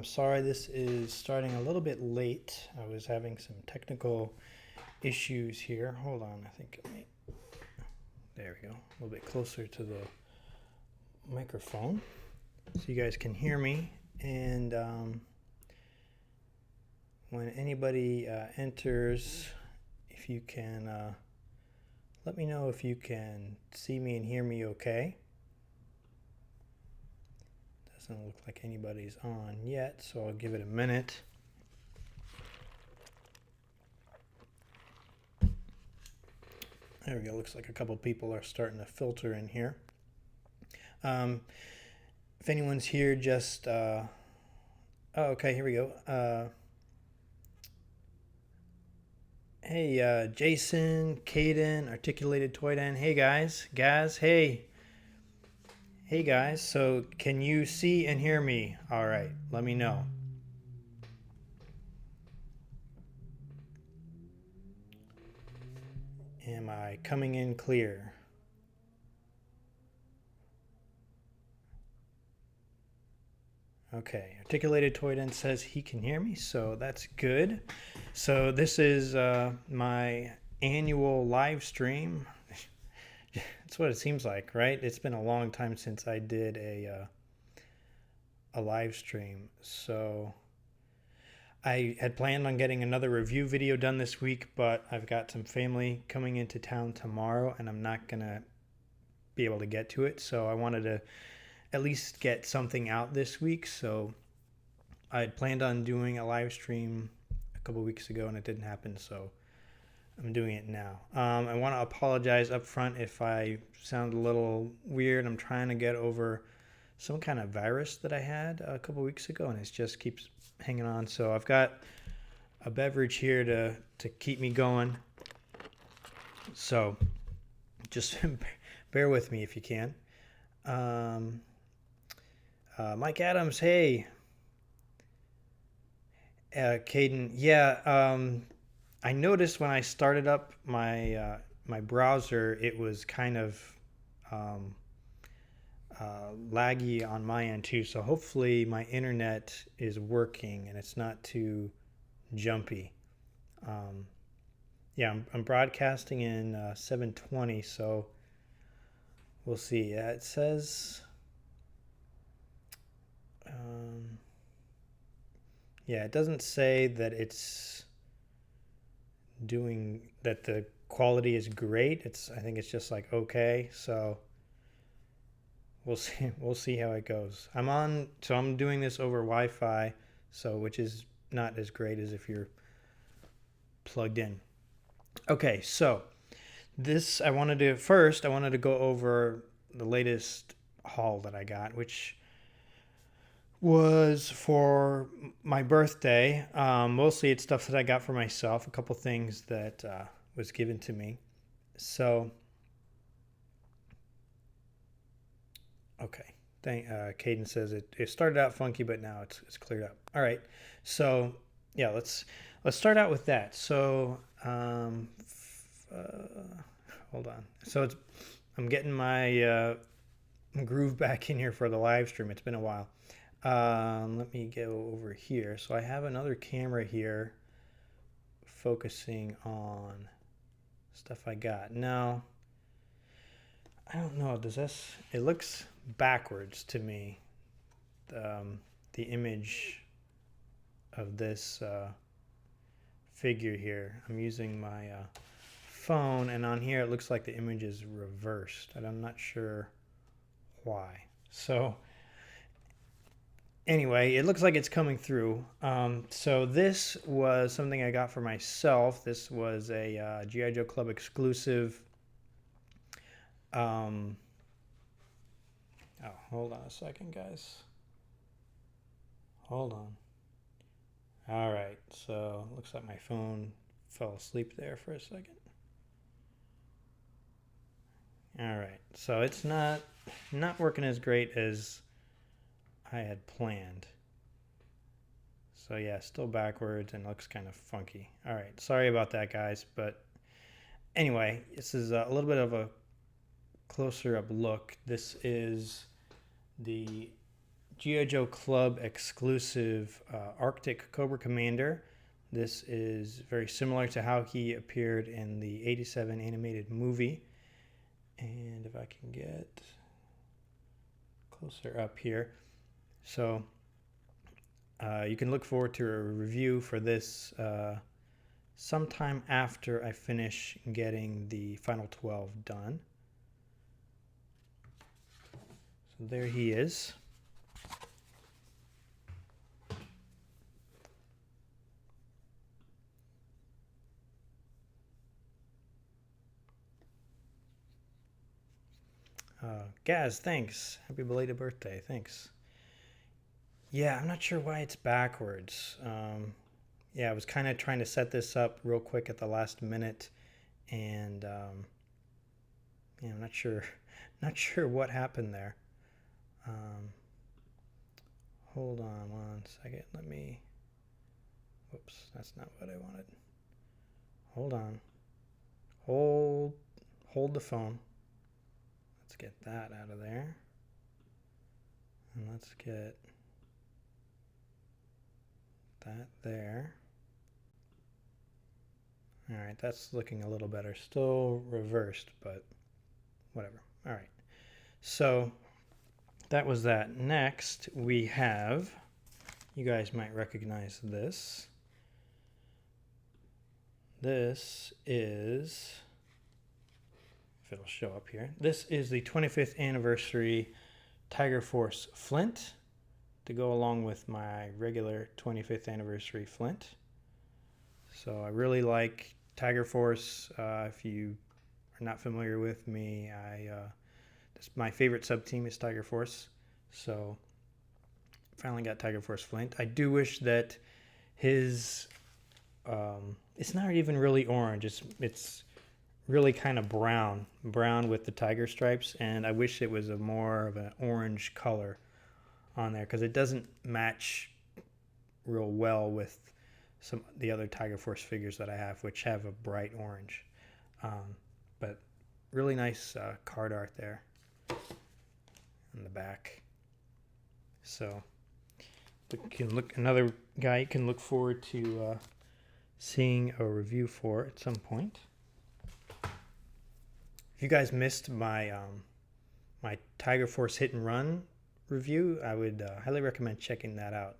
Sorry, this is starting a little bit late. I was having some technical issues here. Hold on, I think there we go. A little bit closer to the microphone so you guys can hear me. And when anybody enters, if you can let me know if you can see me and hear me okay. Doesn't look like anybody's on yet, so I'll give it a minute. There we go. Looks like a couple people are starting to filter in here. If anyone's here, just oh, okay, here we go. Hey, Jason, Caden, Articulated Toy Den. Hey guys, Gaz. Hey guys. So can you see and hear me? All right, let me know. Am I coming in clear? Okay, Articulated Toy Den says he can hear me, so that's good. So this is my annual live stream. That's what it seems like, right? It's been a long time since I did a live stream. So I had planned on getting another review video done this week, but I've got some family coming into town tomorrow, and I'm not going to be able to get to it. So I wanted to at least get something out this week. So I had planned on doing a live stream a couple weeks ago, and it didn't happen, so I'm doing it now. I want to apologize up front if I sound a little weird. I'm trying to get over some kind of virus that I had a couple weeks ago, and it just keeps hanging on. So I've got a beverage here to keep me going. So just bear with me if you can. Mike Adams, hey. Caden, yeah. I noticed when I started up my my browser, it was kind of laggy on my end too. So hopefully my internet is working and it's not too jumpy. Yeah, I'm broadcasting in 720, so we'll see. Yeah, it says. Yeah, it doesn't say that it's doing that the quality is great. I think it's just like okay. So we'll see how it goes. I'm doing this over Wi-Fi, so which is not as great as if you're plugged in. Okay, so I wanted to go over the latest haul that I got, which was for my birthday. Mostly it's stuff that I got for myself, a couple things that was given to me. So, okay. Caden says it started out funky, but now it's cleared up. All right. So, yeah, let's start out with that. So, hold on. So I'm getting my groove back in here for the live stream. It's been a while. Let me go over here. So I have another camera here focusing on stuff I got. Now, I don't know, it looks backwards to me, the image of this figure here. I'm using my phone, and on here it looks like the image is reversed, and I'm not sure why. So anyway, it looks like it's coming through. So this was something I got for myself. This was a G.I. Joe Club exclusive. Oh, hold on a second, guys. Hold on. All right, so looks like my phone fell asleep there for a second. All right, so it's not working as great as I had planned. So yeah, still backwards and looks kind of funky. All right, sorry about that, guys. But anyway, this is a little bit of a closer up look. This is the G.I. Joe Club exclusive Arctic Cobra Commander. This is very similar to how he appeared in the 87 animated movie. And if I can get closer up here. So you can look forward to a review for this sometime after I finish getting the final 12 done. So there he is. Gaz, thanks. Happy belated birthday. Thanks. Yeah, I'm not sure why it's backwards. Yeah, I was kind of trying to set this up real quick at the last minute, and yeah, I'm not sure, not sure what happened there. Hold on one second. Let me. Whoops, that's not what I wanted. Hold on. Hold the phone. Let's get that out of there. And let's get that there. All right, that's looking a little better. Still reversed, but whatever. All right. So that was that. Next, we have, you guys might recognize this. This is, if it'll show up here, this is the 25th anniversary Tiger Force Flint to go along with my regular 25th anniversary Flint. So I really like Tiger Force. If you are not familiar with me, my favorite sub team is Tiger Force. So finally got Tiger Force Flint. I do wish that his it's not even really orange. It's really kind of brown with the tiger stripes, and I wish it was a more of an orange color on there because it doesn't match real well with some the other Tiger Force figures that I have, which have a bright orange. But really nice card art there in the back. So you can look, another guy you can look forward to seeing a review for at some point. If you guys missed my my Tiger Force Hit and Run review, I would highly recommend checking that out.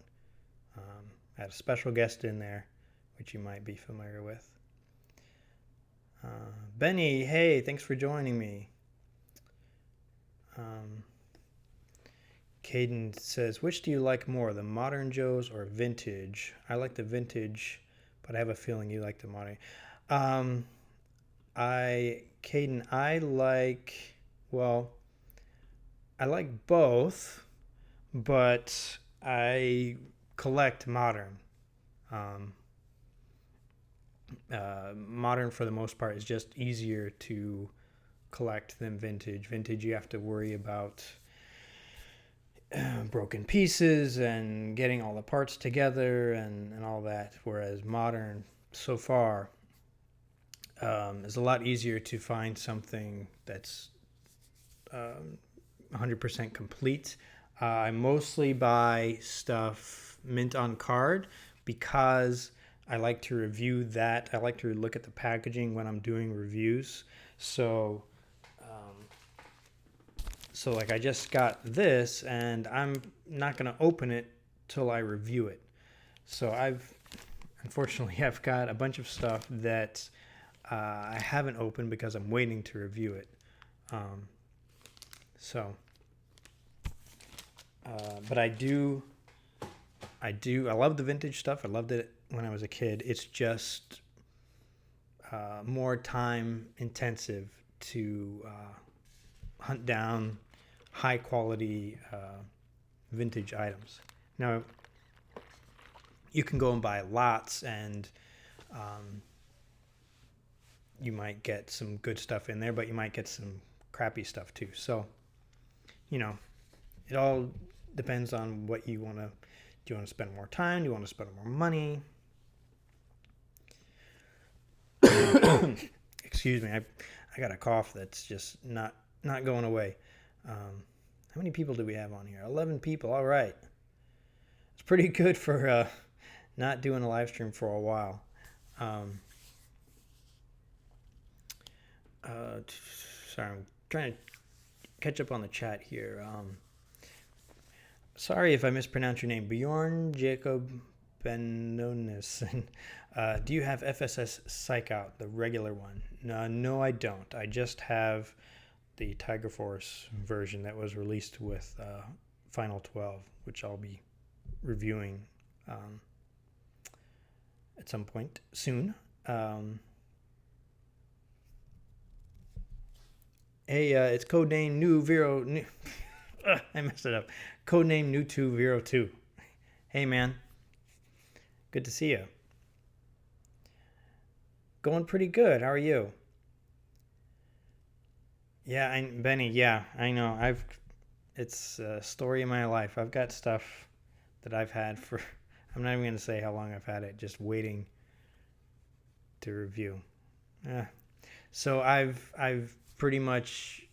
I had a special guest in there, which you might be familiar with. Benny, hey, thanks for joining me. Caden says, which do you like more, the modern Joes or vintage? I like the vintage, but I have a feeling you like the modern. Caden, I like both, but I collect modern. Modern, for the most part, is just easier to collect than vintage. Vintage, you have to worry about broken pieces and getting all the parts together and all that, whereas modern, so far, is a lot easier to find something that's 100% complete. I mostly buy stuff mint on card because I like to review that. I like to look at the packaging when I'm doing reviews. So like I just got this and I'm not going to open it till I review it. So unfortunately I've got a bunch of stuff that I haven't opened because I'm waiting to review it. But I love the vintage stuff. I loved it when I was a kid. It's just more time intensive to hunt down high quality vintage items. Now, you can go and buy lots and you might get some good stuff in there, but you might get some crappy stuff too. So, it all depends on what you want to. Do you want to spend more time? Do you want to spend more money? Excuse me, I got a cough that's just not going away. How many people do we have on here? 11 people. All right. It's pretty good for not doing a live stream for a while. Sorry, I'm trying to catch up on the chat here. Sorry if I mispronounce your name. Bjorn Jacob Benonis. Do you have FSS Psych Out, the regular one? No, I don't. I just have the Tiger Force version that was released with Final 12, which I'll be reviewing at some point soon. Hey, it's codename New Vero. I messed it up. Codename New 202. Hey, man. Good to see you. Going pretty good. How are you? Yeah, Benny. Yeah, I know. It's a story of my life. I've got stuff that I've had for. I'm not even going to say how long I've had it. Just waiting to review. So I've pretty much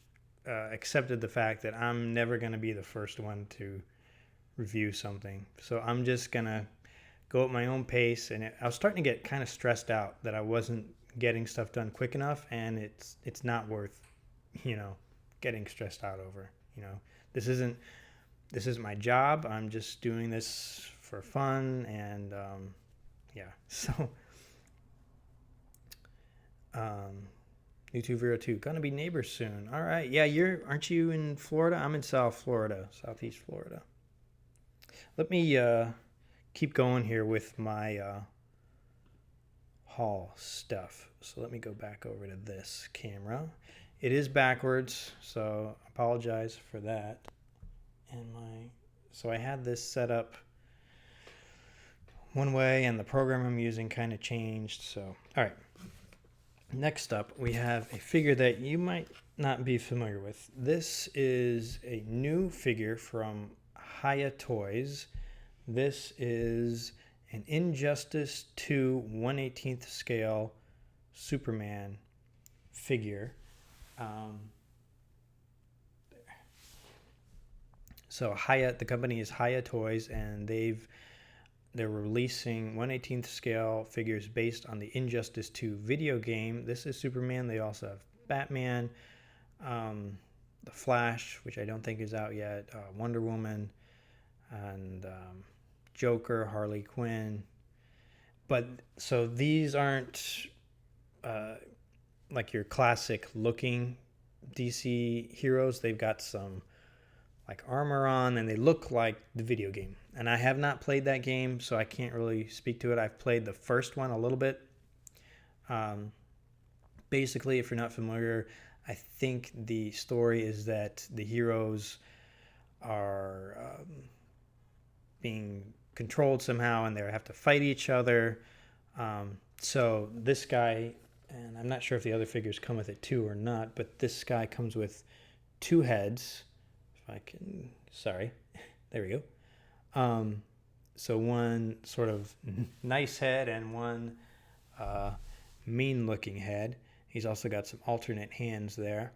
accepted the fact that I'm never going to be the first one to review something. So I'm just going to go at my own pace. And I was starting to get kind of stressed out that I wasn't getting stuff done quick enough. And it's not worth, getting stressed out over. This isn't my job. I'm just doing this for fun. And so New 202, gonna be neighbors soon. All right, yeah, aren't you in Florida? I'm in South Florida, Southeast Florida. Let me keep going here with my haul stuff. So let me go back over to this camera. It is backwards, so I apologize for that. And so I had this set up one way, and the program I'm using kind of changed. So, all right. Next up, we have a figure that you might not be familiar with. This is a new figure from Hiya Toys. This is an Injustice 2 1/18th scale Superman figure. So the company is Hiya Toys, and they're releasing 1/18th scale figures based on the Injustice 2 video game. This is Superman. They also have Batman, The Flash, which I don't think is out yet, Wonder Woman, and Joker, Harley Quinn. But so these aren't like your classic looking DC heroes. They've got some like armor on, and they look like the video game. And I have not played that game, so I can't really speak to it. I've played the first one a little bit. Basically, if you're not familiar, I think the story is that the heroes are being controlled somehow, and they have to fight each other. So this guy, and I'm not sure if the other figures come with it too or not, but this guy comes with 2 heads. If I can, sorry, there we go. So one sort of nice head and one mean-looking head. He's also got some alternate hands there.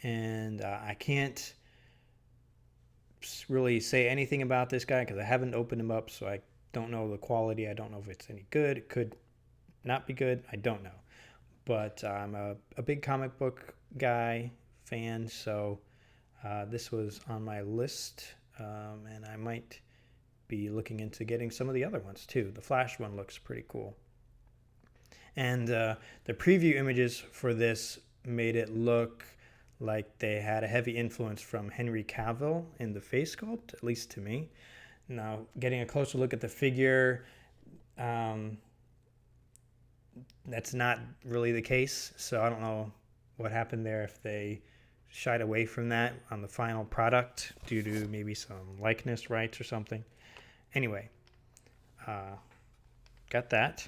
And I can't really say anything about this guy because I haven't opened him up, so I don't know the quality. I don't know if it's any good. It could not be good. I don't know. But I'm a big comic book guy, fan, so this was on my list, and I might be looking into getting some of the other ones too. The Flash one looks pretty cool. And the preview images for this made it look like they had a heavy influence from Henry Cavill in the face sculpt, at least to me. Now, getting a closer look at the figure, that's not really the case, so I don't know what happened there, if they shied away from that on the final product due to maybe some likeness rights or something. Anyway, got that.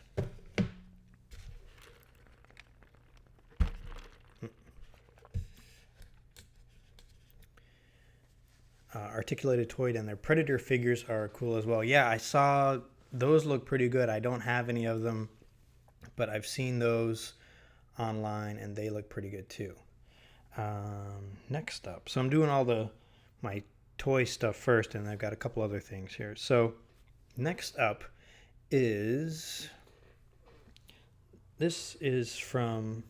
Articulated Toy and their Predator figures are cool as well. Yeah, I saw those look pretty good. I don't have any of them, but I've seen those online and they look pretty good too. Next up, so I'm doing all the my toy stuff first, and I've got a couple other things here. So next up is, this is from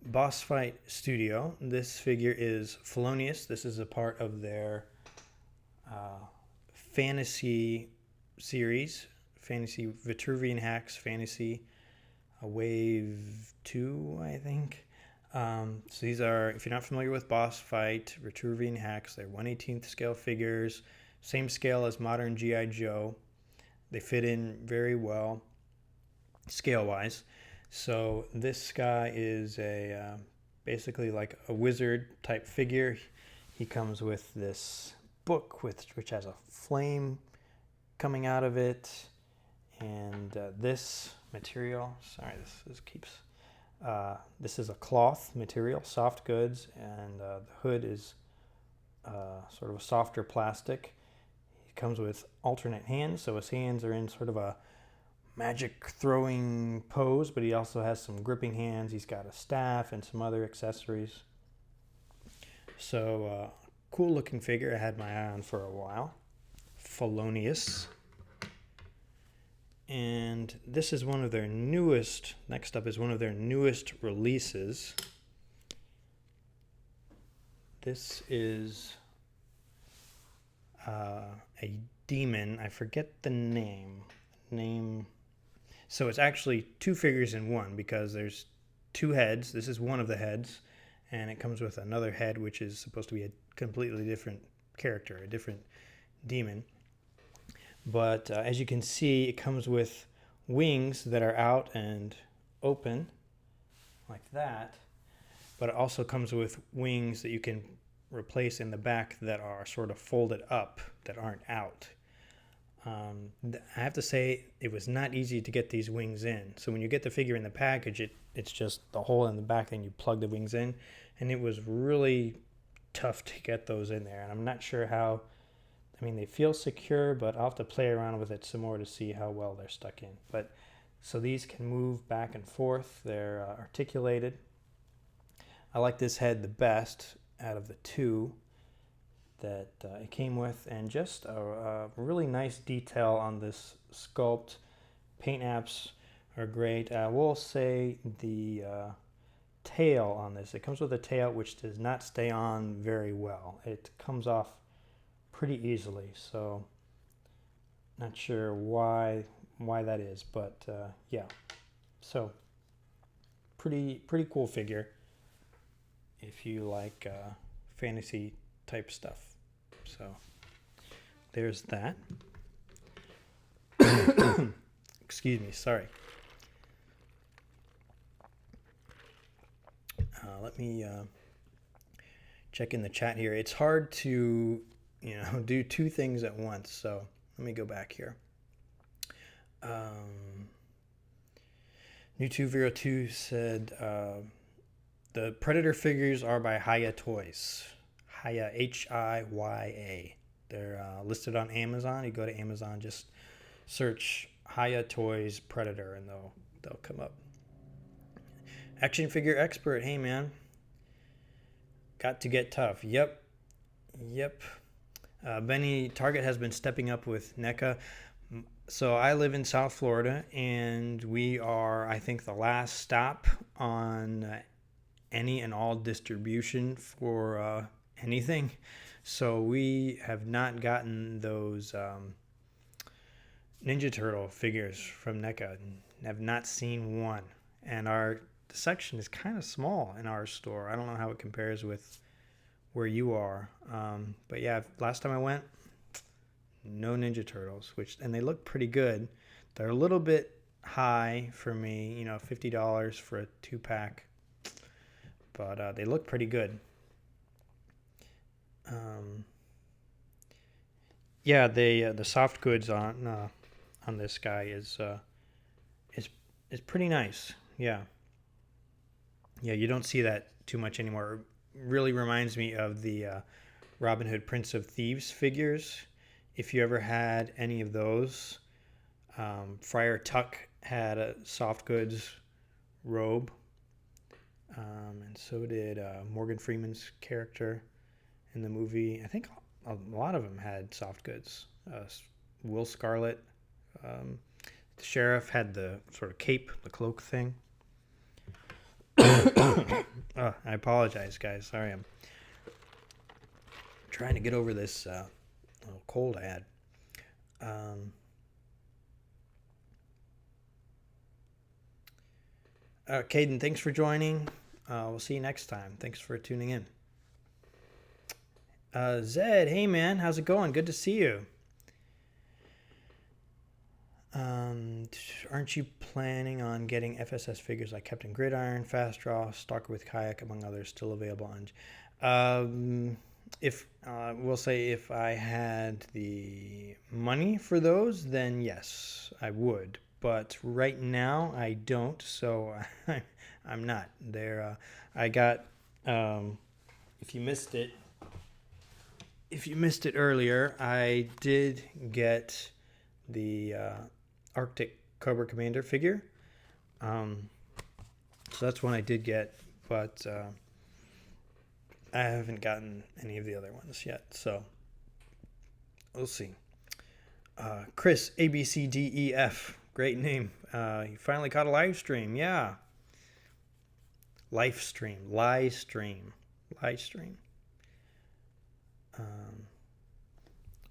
Boss Fight Studio. This figure is Felonious. This is a part of their fantasy series, Fantasy Vitruvian Hacks Fantasy Wave 2, I think. So these are, if you're not familiar with Boss Fight, Vitruvian Hacks, they're 1/18th scale figures, same scale as modern G.I. Joe. They fit in very well, scale-wise. So this guy is a basically like a wizard type figure. He comes with this book which has a flame coming out of it, and this material. Sorry, this is a cloth material, soft goods, and the hood is sort of a softer plastic. He comes with alternate hands, so his hands are in sort of a magic throwing pose, but he also has some gripping hands. He's got a staff and some other accessories. So cool looking figure. I had my eye on for a while. Felonious. And this is one of their newest, next up is one of their newest releases. This is a demon. I forget the name. So it's actually two figures in one, because there's two heads. This is one of the heads, and it comes with another head, which is supposed to be a completely different character, a different demon. But as you can see, it comes with wings that are out and open like that, but it also comes with wings that you can replace in the back that are sort of folded up, that aren't out. I have to say, it was not easy to get these wings in. So when you get the figure in the package, it's just the hole in the back, and you plug the wings in, and it was really tough to get those in there. And I'm not sure how, I mean, they feel secure, but I'll have to play around with it some more to see how well they're stuck in. But so these can move back and forth. They're articulated. I like this head the best out of the two that it came with, and just a really nice detail on this sculpt. Paint apps are great. I will say the tail on this, it comes with a tail which does not stay on very well. It comes off pretty easily, so not sure why that is, but yeah. So pretty cool figure if you like fantasy type stuff. So there's that. Excuse me, sorry. Let me check in the chat here. It's hard to, do two things at once. So let me go back here. New202 said the Predator figures are by Hiya Toys. Hiya, Hiya. They're listed on Amazon. You go to Amazon, just search Hiya Toys Predator, and they'll come up. Action figure expert. Hey man, got to get tough. Yep. Benny, Target has been stepping up with NECA. So I live in South Florida, and we are, I think, the last stop on any and all distribution for anything. So we have not gotten those Ninja Turtle figures from NECA. Have not seen one. And our section is kind of small in our store. I don't know how it compares with where you are. But yeah, last time I went, no Ninja Turtles, and they look pretty good. They're a little bit high for me, $50 for a 2-pack. But they look pretty good. Yeah, the soft goods on this guy is pretty nice. Yeah, you don't see that too much anymore. It really reminds me of the Robin Hood Prince of Thieves figures. If you ever had any of those, Friar Tuck had a soft goods robe, and so did Morgan Freeman's character. in the movie. I think a lot of them had soft goods. Will Scarlet, the sheriff, had the sort of cape, the cloak thing. I apologize, guys. Sorry, I'm trying to get over this little cold I had. Caden, thanks for joining. We'll see you next time. Thanks for tuning in. Zed, hey man, how's it going? Good to see you. Aren't you planning on getting FSS figures like Captain Gridiron, Fast Draw, Stalker with Kayak, among others, still available on? If we'll say if I had the money for those, then yes, I would. But right now I don't, so I'm not there. I got if you missed it earlier, I did get the Arctic Cobra Commander figure. So that's one I did get, but I haven't gotten any of the other ones yet. So we'll see. Chris, ABCDEF, great name. You finally caught a live stream. Yeah. Live stream.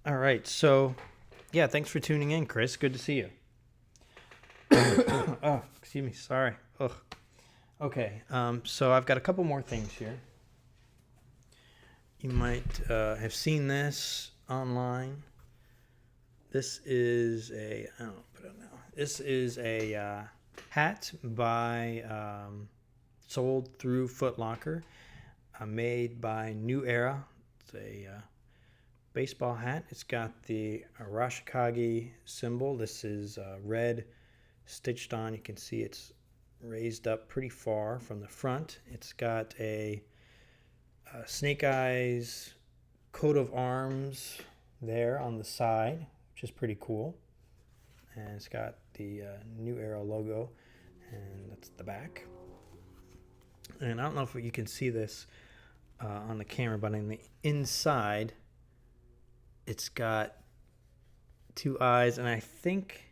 All right. So, yeah, thanks for tuning in, Chris. Good to see you. Oh, excuse me. Sorry. Ugh. Okay. So I've got a couple more things here. You might have seen this online. This is a, I don't put it now. This is a hat by, sold through Foot Locker, made by New Era. It's a baseball hat. It's got the Arashikage symbol. This is red stitched on. You can see it's raised up pretty far from the front. It's got a snake eyes coat of arms there on the side, which is pretty cool. And it's got the New Era logo, and that's the back. And I don't know if you can see this on the camera, but on the inside, it's got two eyes, and I think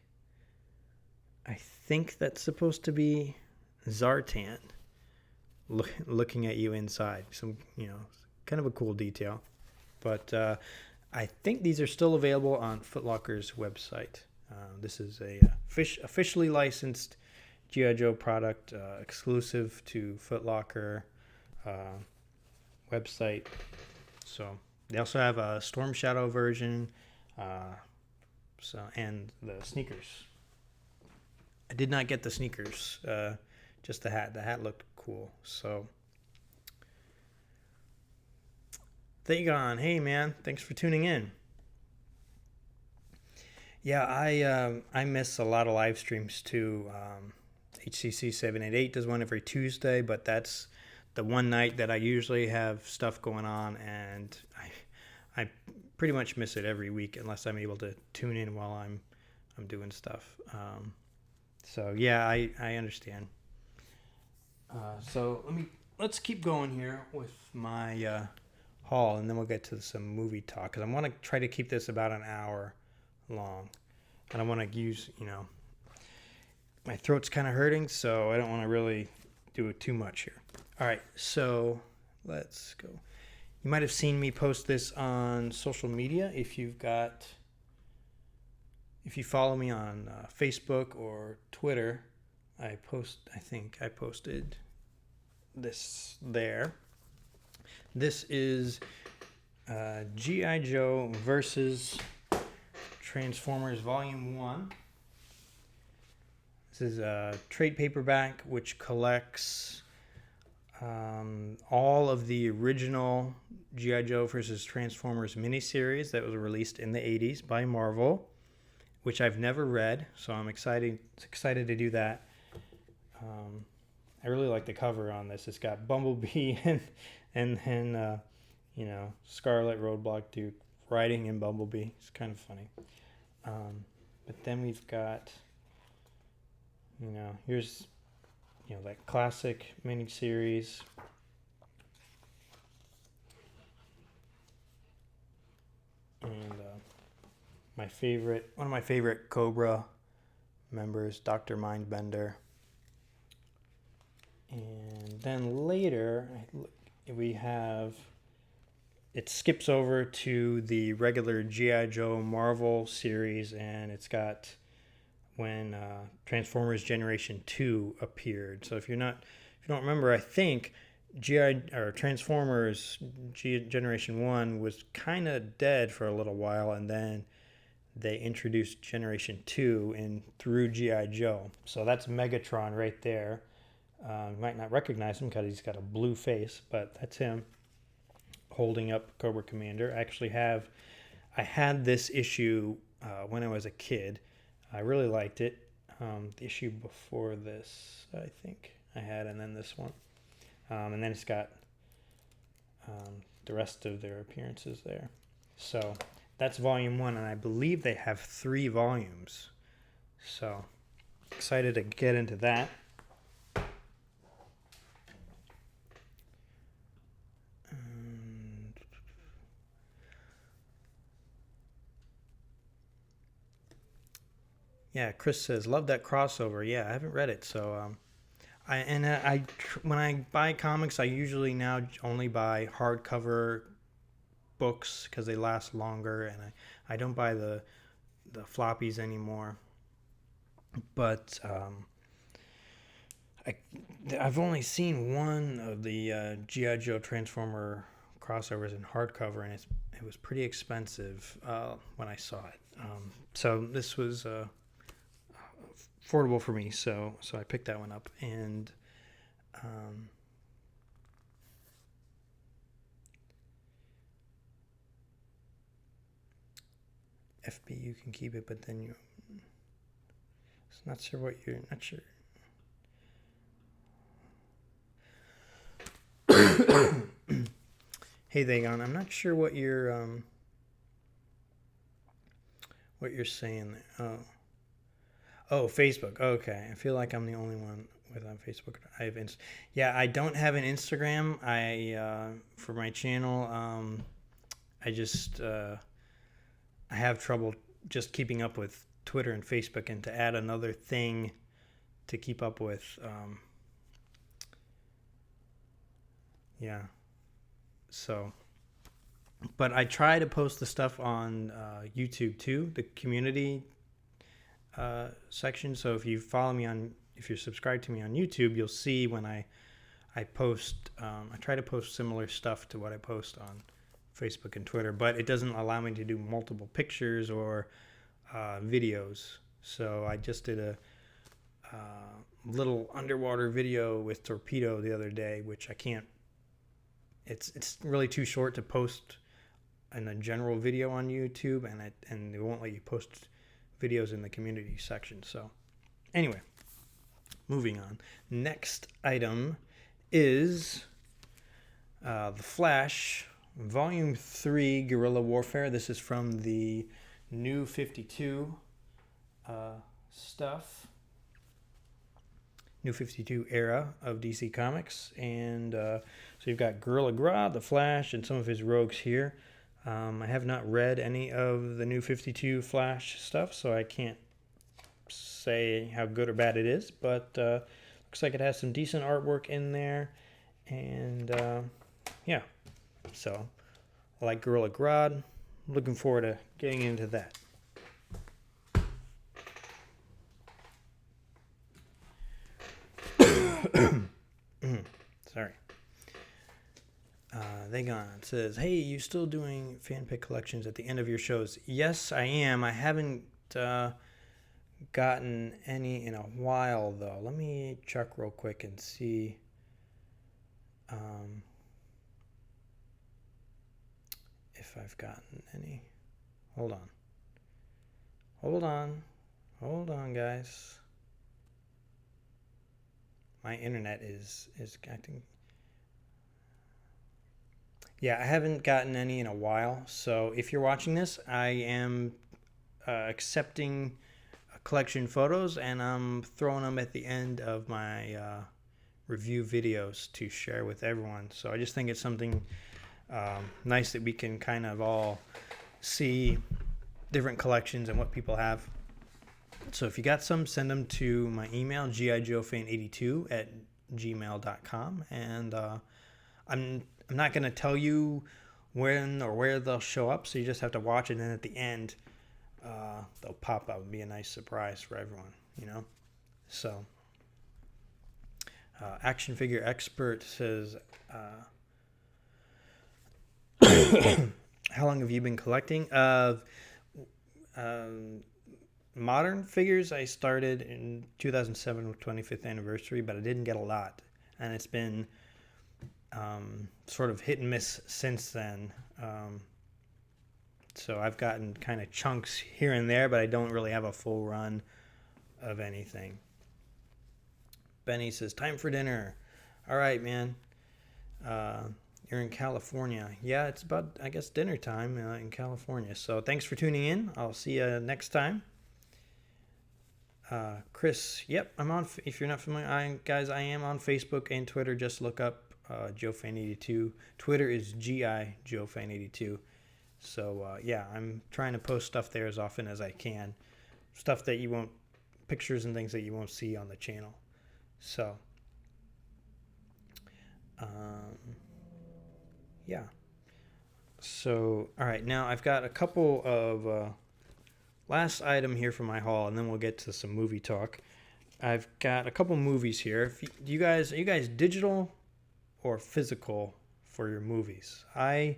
that's supposed to be Zartan looking at you inside. Some, kind of a cool detail. But I think these are still available on Foot Locker's website. This is a officially licensed G.I. Joe product, exclusive to Foot Locker website. So they also have a Storm Shadow version, and the sneakers. I did not get the sneakers, just the hat. The hat looked cool. So, Thagon, hey man, thanks for tuning in. Yeah, I miss a lot of live streams too. HCC 788 does one every Tuesday, but that's the one night that I usually have stuff going on, and I pretty much miss it every week unless I'm able to tune in while I'm doing stuff. So yeah, I understand. So let's keep going here with my haul, and then we'll get to some movie talk, because I want to try to keep this about an hour long. I don't want to use, my throat's kind of hurting, so I don't want to really do it too much here. All right, so let's go. You might have seen me post this on social media. If you follow me on Facebook or Twitter, I think I posted this there. This is G.I. Joe versus Transformers Volume 1. This is a trade paperback which collects all of the original G.I. Joe versus Transformers miniseries that was released in the 80s by Marvel, which I've never read, so I'm excited to do that. I really like the cover on this. It's got Bumblebee and Scarlet Roadblock Duke riding in Bumblebee. It's kind of funny. But then we've got, here's, that classic miniseries. one of my favorite Cobra members, Dr. Mindbender. And then later we have, it skips over to the regular G.I. Joe Marvel series, and it's got when Transformers Generation 2 appeared. So if you don't remember, I think Transformers Generation 1 was kind of dead for a little while, and then they introduced Generation 2 in through G.I. Joe. So that's Megatron right there. You might not recognize him because he's got a blue face, but that's him holding up Cobra Commander. I had this issue when I was a kid. I really liked it. The issue before this, I think I had, and then this one. And then it's got the rest of their appearances there. So that's volume 1, and I believe they have 3 volumes. So excited to get into that. Yeah, Chris says, love that crossover. Yeah, I haven't read it, so when I buy comics, I usually now only buy hardcover books because they last longer, and I don't buy the floppies anymore. But I've only seen one of the G.I. Joe Transformer crossovers in hardcover, and it was pretty expensive when I saw it. So this was affordable for me, so I picked that one up, and FB, you can keep it, but then you not sure what you're not sure. Hey Thagon, I'm not sure what you're saying there. Oh, Facebook. Okay, I feel like I'm the only one on Facebook. I don't have an Instagram. For my channel, I have trouble just keeping up with Twitter and Facebook, and to add another thing to keep up with. So, but I try to post the stuff on YouTube too, the community section. So if you're subscribed to me on YouTube, you'll see when I post. I try to post similar stuff to what I post on Facebook and Twitter, but it doesn't allow me to do multiple pictures or videos. So I just did a little underwater video with Torpedo the other day, which I can't. It's really too short to post in a general video on YouTube, and they won't let you post videos in the community section. So anyway, moving on. Next item is The Flash, Volume 3, Guerrilla Warfare. This is from the New 52 stuff. New 52 era of DC Comics. And so you've got Gorilla Grodd, The Flash, and some of his rogues here. I have not read any of the New 52 Flash stuff, so I can't say how good or bad it is, but looks like it has some decent artwork in there. And so I like Gorilla Grodd. Looking forward to getting into that. Sorry. Thagon says, hey, you still doing fan pick collections at the end of your shows? Yes, I am. I haven't gotten any in a while, though. Let me check real quick and see. If I've gotten any. Hold on, guys. My internet is acting. Yeah, I haven't gotten any in a while. So if you're watching this, I am accepting collection photos, and I'm throwing them at the end of my review videos to share with everyone. So I just think it's something nice that we can kind of all see different collections and what people have. So if you got some, send them to my email, gijoefan82@gmail.com. And I'm not going to tell you when or where they'll show up, so you just have to watch it, and then at the end, they'll pop up. It'll be a nice surprise for everyone, you know? So, Action Figure Expert says, how long have you been collecting? Modern figures, I started in 2007 with 25th anniversary, but I didn't get a lot. And it's been sort of hit and miss since then. So I've gotten kind of chunks here and there, but I don't really have a full run of anything. Benny says, time for dinner. All right, man. You're in California. Yeah, it's about, I guess, dinner time in California. So thanks for tuning in. I'll see you next time. Chris, yep, I'm on. If you're not familiar, guys, I am on Facebook and Twitter. Just look up JoeFan82. Twitter is GIJoeFan82. So yeah, I'm trying to post stuff there as often as I can. Stuff that you won't, pictures and things that you won't see on the channel. So, yeah. So, all right, now I've got a couple of last item here for my haul, and then we'll get to some movie talk. I've got a couple movies here. Are you guys digital or physical for your movies? I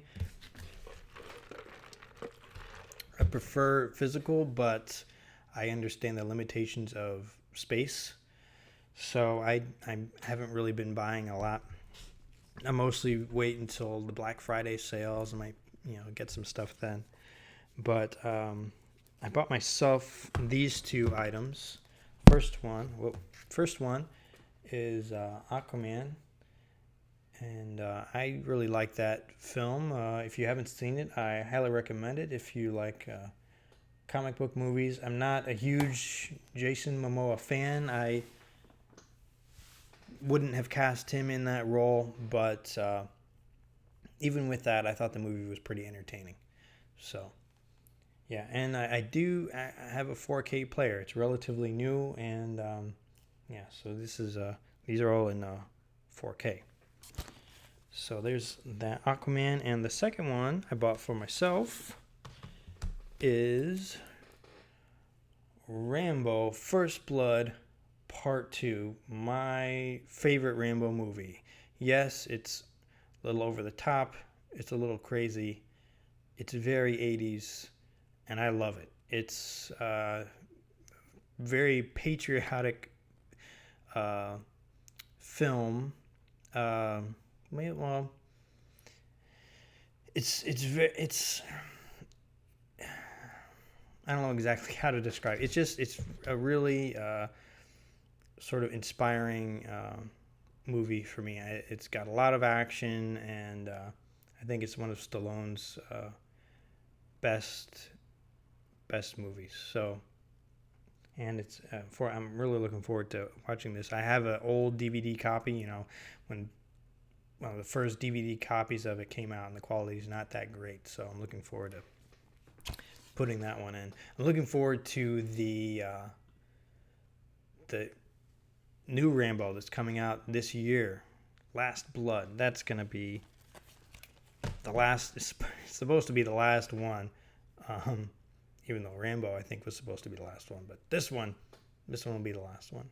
prefer physical, but I understand the limitations of space. So I haven't really been buying a lot. I mostly wait until the Black Friday sales. I might, get some stuff then. But I bought myself these two items. First one is Aquaman. And I really like that film. If you haven't seen it, I highly recommend it. If you like comic book movies, I'm not a huge Jason Momoa fan. I wouldn't have cast him in that role, but even with that, I thought the movie was pretty entertaining. So, yeah, and I have a 4K player. It's relatively new, and yeah, so these are all in 4K. So there's that Aquaman, and the second one I bought for myself is Rambo First Blood Part 2, my favorite Rambo movie. Yes, it's a little over the top, it's a little crazy, it's very 80s, and I love it. It's very patriotic film. Well, it's I don't know exactly how to describe it. It's a really sort of inspiring movie for me. It's got a lot of action, and I think it's one of Stallone's best movies. So, and it's I'm really looking forward to watching this. I have an old DVD copy. When one of the first DVD copies of it came out, and the quality is not that great. So I'm looking forward to putting that one in. I'm looking forward to the new Rambo that's coming out this year, Last Blood. That's gonna be the last. It's supposed to be the last one, even though Rambo I think was supposed to be the last one. But this one will be the last one.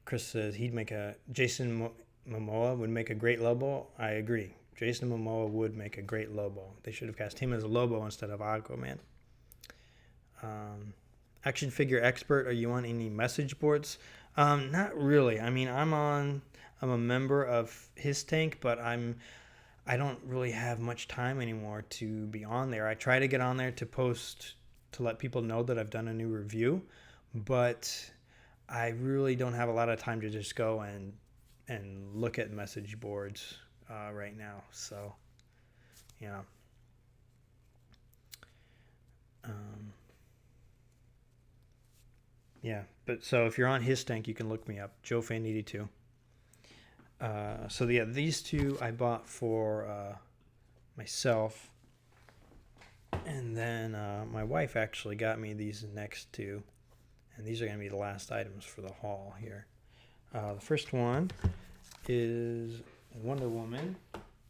Chris says Jason Momoa would make a great Lobo. I agree. Jason Momoa would make a great Lobo. They should have cast him as a Lobo instead of Aquaman. Action Figure Expert, are you on any message boards? Not really. I mean, I'm a member of his tank, but I don't really have much time anymore to be on there. I try to get on there to post, to let people know that I've done a new review, but I really don't have a lot of time to just go and look at message boards right now. So, yeah. Yeah, but so if you're on his tank, you can look me up, JoeFan82. So yeah, these two I bought for myself, and then my wife actually got me these next two, and these are going to be the last items for the haul here. The first one is Wonder Woman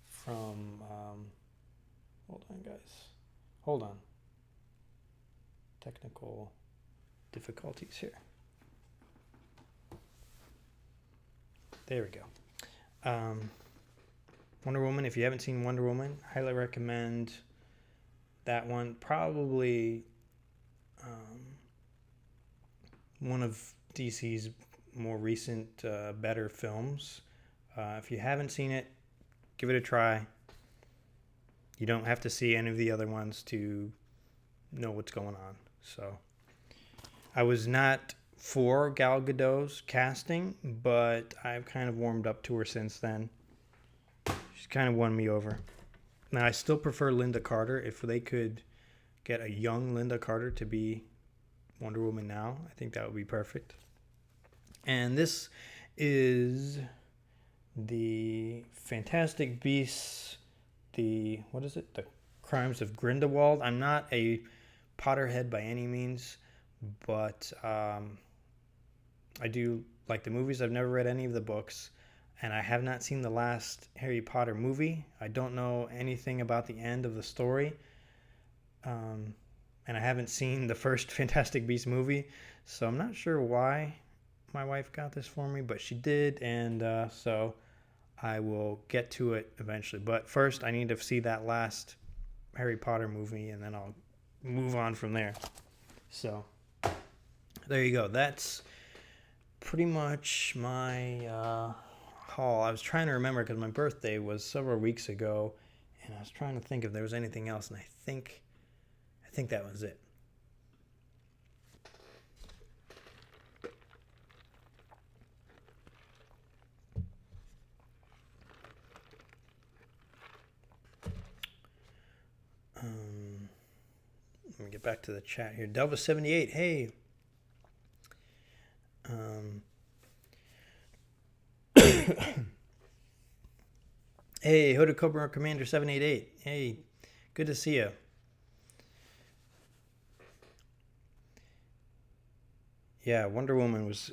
from. Hold on, guys. Hold on. Technical difficulties here. There we go. Wonder Woman. If you haven't seen Wonder Woman, highly recommend that one. Probably one of DC's more recent, better films. If you haven't seen it, give it a try. You don't have to see any of the other ones to know what's going on. So, I was not for Gal Gadot's casting, but I've kind of warmed up to her since then. She's kind of won me over. Now, I still prefer Linda Carter. If they could get a young Linda Carter to be Wonder Woman now, I think that would be perfect. And this is the Fantastic Beasts, the Crimes of Grindelwald. I'm not a Potterhead by any means, but I do like the movies. I've never read any of the books, and I have not seen the last Harry Potter movie. I don't know anything about the end of the story, and I haven't seen the first Fantastic Beasts movie, so I'm not sure why my wife got this for me, but she did, and so I will get to it eventually. But first, I need to see that last Harry Potter movie, and then I'll move on from there. So, there you go. That's pretty much my haul. I was trying to remember because my birthday was several weeks ago, and I was trying to think if there was anything else, and I think that was it. Let me get back to the chat here. Delva78, hey. Hey, Hooded Cobra Commander 788. Hey, good to see you. Yeah, Wonder Woman was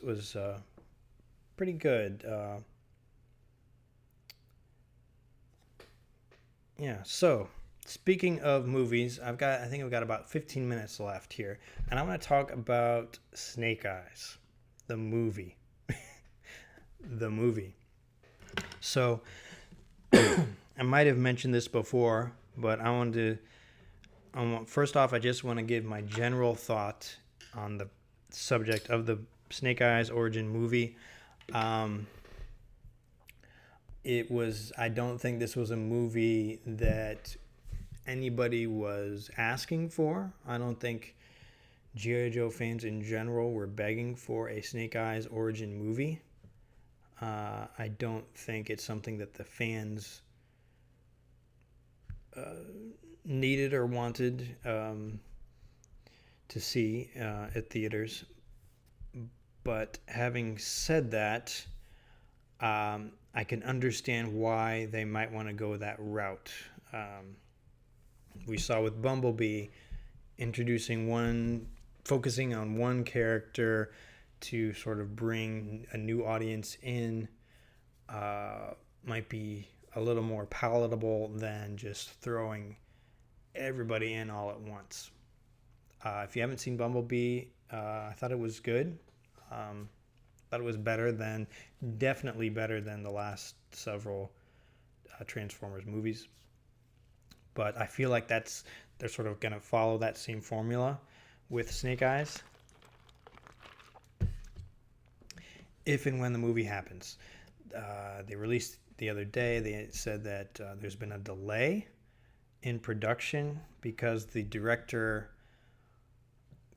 pretty good. Yeah, so speaking of movies, I think I've got about 15 minutes left here, and I want to talk about Snake Eyes, the movie. The movie. So I might have mentioned this before, but first off, I just want to give my general thought on the subject of the Snake Eyes origin movie. I don't think this was a movie that anybody was asking for. I don't think G.I. Joe fans in general were begging for a Snake Eyes origin movie. I don't think it's something that the fans needed or wanted to see at theaters. But having said that, I can understand why they might want to go that route. We saw with Bumblebee focusing on one character to sort of bring a new audience in, might be a little more palatable than just throwing everybody in all at once. If you haven't seen Bumblebee, I thought it was good. Thought it was definitely better than the last several Transformers movies. But I feel like they're sort of going to follow that same formula with Snake Eyes, if and when the movie happens. They released the other day, they said that there's been a delay in production because the director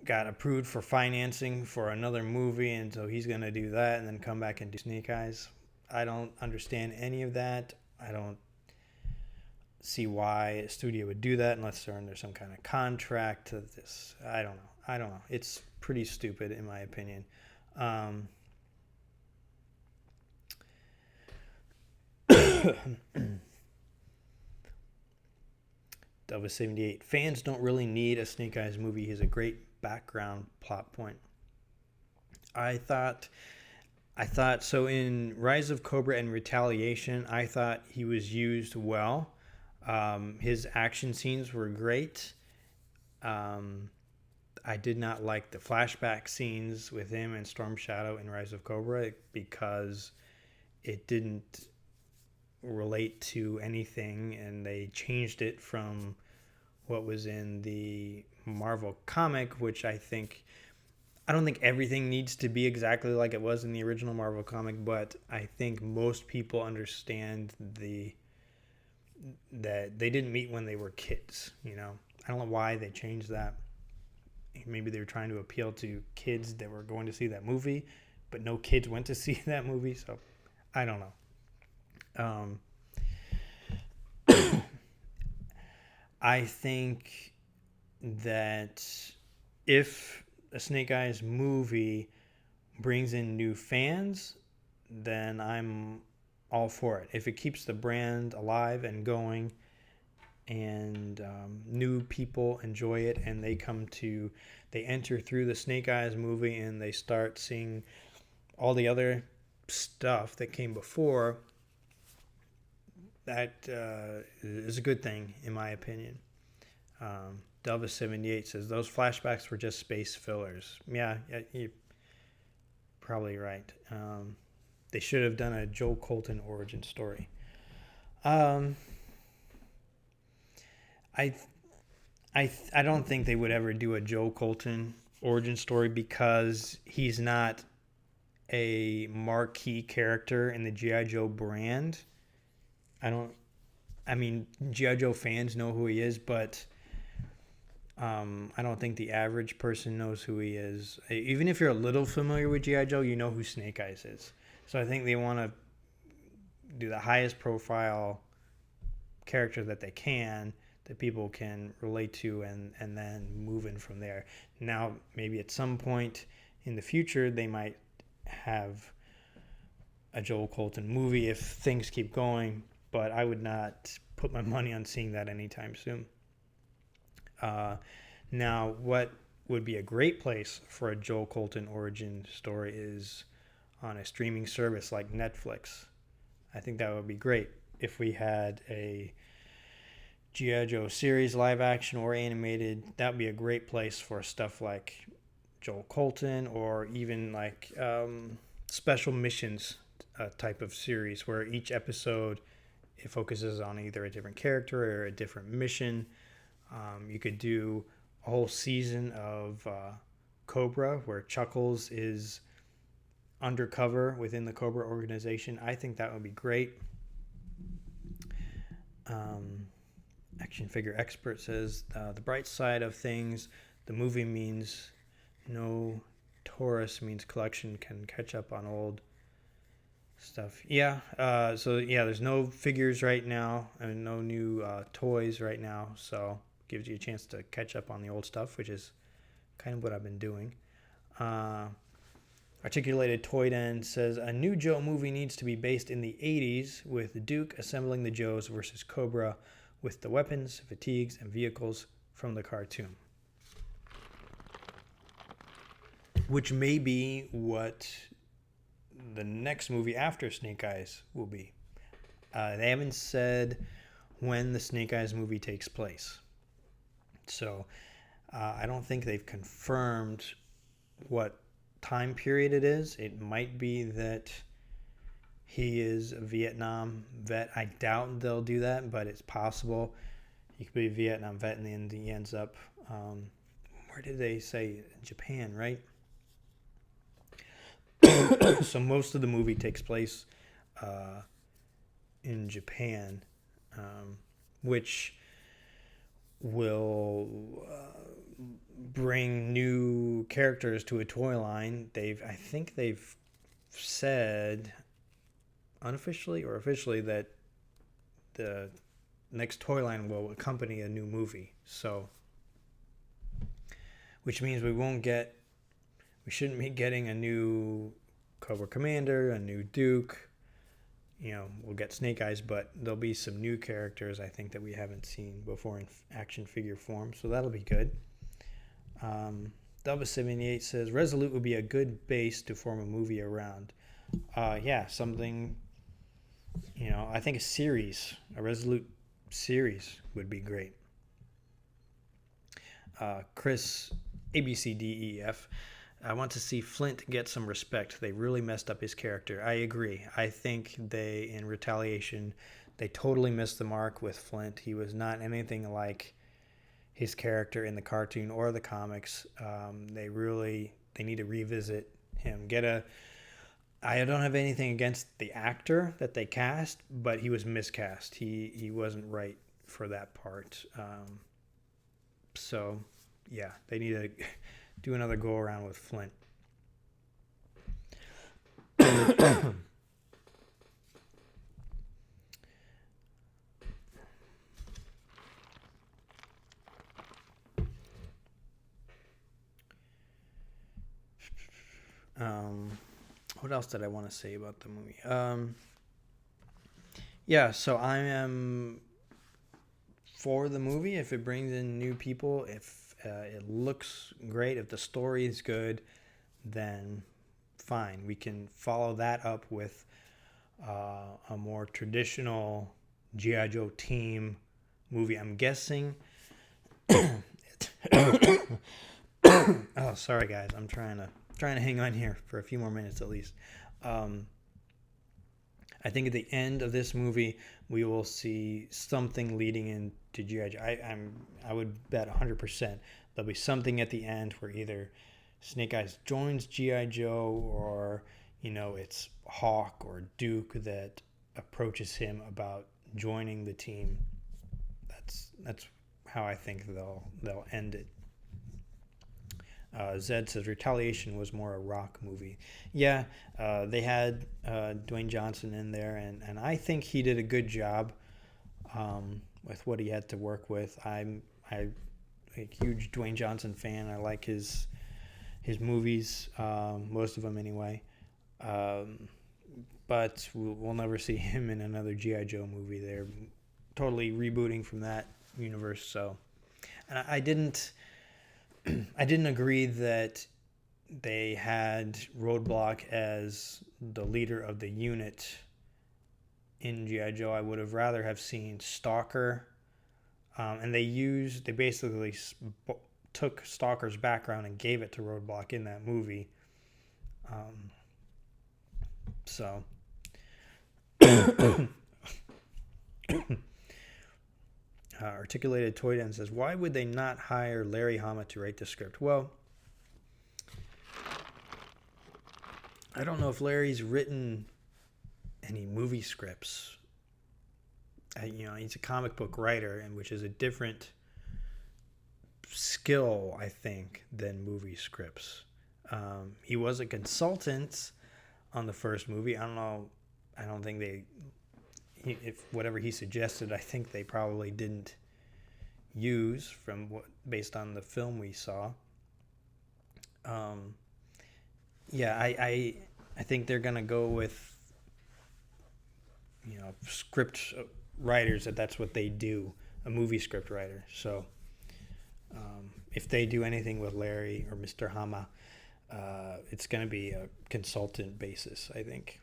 got approved for financing for another movie, and so he's going to do that and then come back and do Snake Eyes. I don't understand any of that. I don't see why a studio would do that unless they're under some kind of contract to this. I don't know. It's pretty stupid in my opinion. Delva 78. Fans don't really need a Snake Eyes movie. He's a great background plot point. I thought so in Rise of Cobra and Retaliation, I thought he was used well. His action scenes were great. I did not like the flashback scenes with him and Storm Shadow in Rise of Cobra because it didn't relate to anything, and they changed it from what was in the Marvel comic, which I don't think everything needs to be exactly like it was in the original Marvel comic, but I think most people understand that they didn't meet when they were kids, I don't know why they changed that. Maybe they were trying to appeal to kids that were going to see that movie, but no kids went to see that movie, so I don't know. I think that if a Snake Eyes movie brings in new fans, then I'm all for it. If it keeps the brand alive and going, and new people enjoy it, and they enter through the Snake Eyes movie and they start seeing all the other stuff that came before, that is a good thing, in my opinion. Delva 78 says, those flashbacks were just space fillers. Yeah, you're probably right. They should have done a Joel Colton origin story. I don't think they would ever do a Joel Colton origin story because he's not a marquee character in the G.I. Joe brand. G.I. Joe fans know who he is, but I don't think the average person knows who he is. Even if you're a little familiar with G.I. Joe, you know who Snake Eyes is. So I think they want to do the highest profile character that they can, that people can relate to, and then move in from there. Now, maybe at some point in the future, they might have a Joel Colton movie if things keep going, but I would not put my money on seeing that anytime soon. Now, what would be a great place for a Joel Colton origin story is on a streaming service like Netflix. I think that would be great if we had a G.I. Joe series, live action or animated. That would be a great place for stuff like Joel Colton, or even like special missions type of series where each episode it focuses on either a different character or a different mission. You could do a whole season of Cobra where Chuckles is undercover within the Cobra organization. I think that would be great. Action Figure Expert says, the bright side of things, the movie means no tourist, means collection can catch up on old stuff. Yeah, there's no figures right now and no new toys right now, so gives you a chance to catch up on the old stuff, which is kind of what I've been doing. Articulated Toy Den says, a new Joe movie needs to be based in the 80s with Duke assembling the Joes versus Cobra with the weapons, fatigues, and vehicles from the cartoon. Which may be what the next movie after Snake Eyes will be. They haven't said when the Snake Eyes movie takes place. So I don't think they've confirmed what time period it is. It might be that he is a Vietnam vet. I doubt they'll do that, but it's possible. He could be a Vietnam vet and then he ends up, where did they say? Japan, right? So most of the movie takes place in Japan, which will bring new characters to a toy line. I think they've said unofficially or officially that the next toy line will accompany a new movie. So, which means we shouldn't be getting a new Cobra Commander, a new Duke, we'll get Snake Eyes, but there'll be some new characters I think that we haven't seen before in action figure form, so that'll be good. Delva78 says Resolute would be a good base to form a movie around. Yeah, something. I think a Resolute series would be great. Chris ABCDEF, I want to see Flint get some respect. They really messed up his character. I agree. I think in Retaliation, they totally missed the mark with Flint. He was not anything like his character in the cartoon or the comics. They need to revisit him. I don't have anything against the actor that they cast, but he was miscast. He wasn't right for that part. So, yeah, they need to do another go around with Flint. What else did I want to say about the movie? Yeah, so I am for the movie if it brings in new people, if it looks great, if the story is good, then fine. We can follow that up with a more traditional G.I. Joe team movie. I'm guessing. Oh, sorry guys. I'm trying to hang on here for a few more minutes at least. I think at the end of this movie, we will see something leading into G.I. Joe. I would bet 100% there'll be something at the end where either Snake Eyes joins G.I. Joe or, it's Hawk or Duke that approaches him about joining the team. That's how I think they'll end it. Zed says Retaliation was more a rock movie. Yeah, they had Dwayne Johnson in there, and I think he did a good job with what he had to work with. I'm a huge Dwayne Johnson fan. I like his movies, most of them anyway. But we'll never see him in another G.I. Joe movie. They're totally rebooting from that universe. So, and I didn't agree that they had Roadblock as the leader of the unit in G.I. Joe. I would have rather have seen Stalker. And they basically took Stalker's background and gave it to Roadblock in that movie. So... Articulated Toy Den says, why would they not hire Larry Hama to write the script? Well, I don't know if Larry's written any movie scripts. He's a comic book writer, and which is a different skill, I think, than movie scripts. He was a consultant on the first movie. I don't know. I don't think if whatever he suggested, I think they probably didn't use based on the film we saw. I think they're gonna go with script writers that's what they do, a movie script writer. So if they do anything with Larry or Mr. Hama, it's gonna be a consultant basis, I think.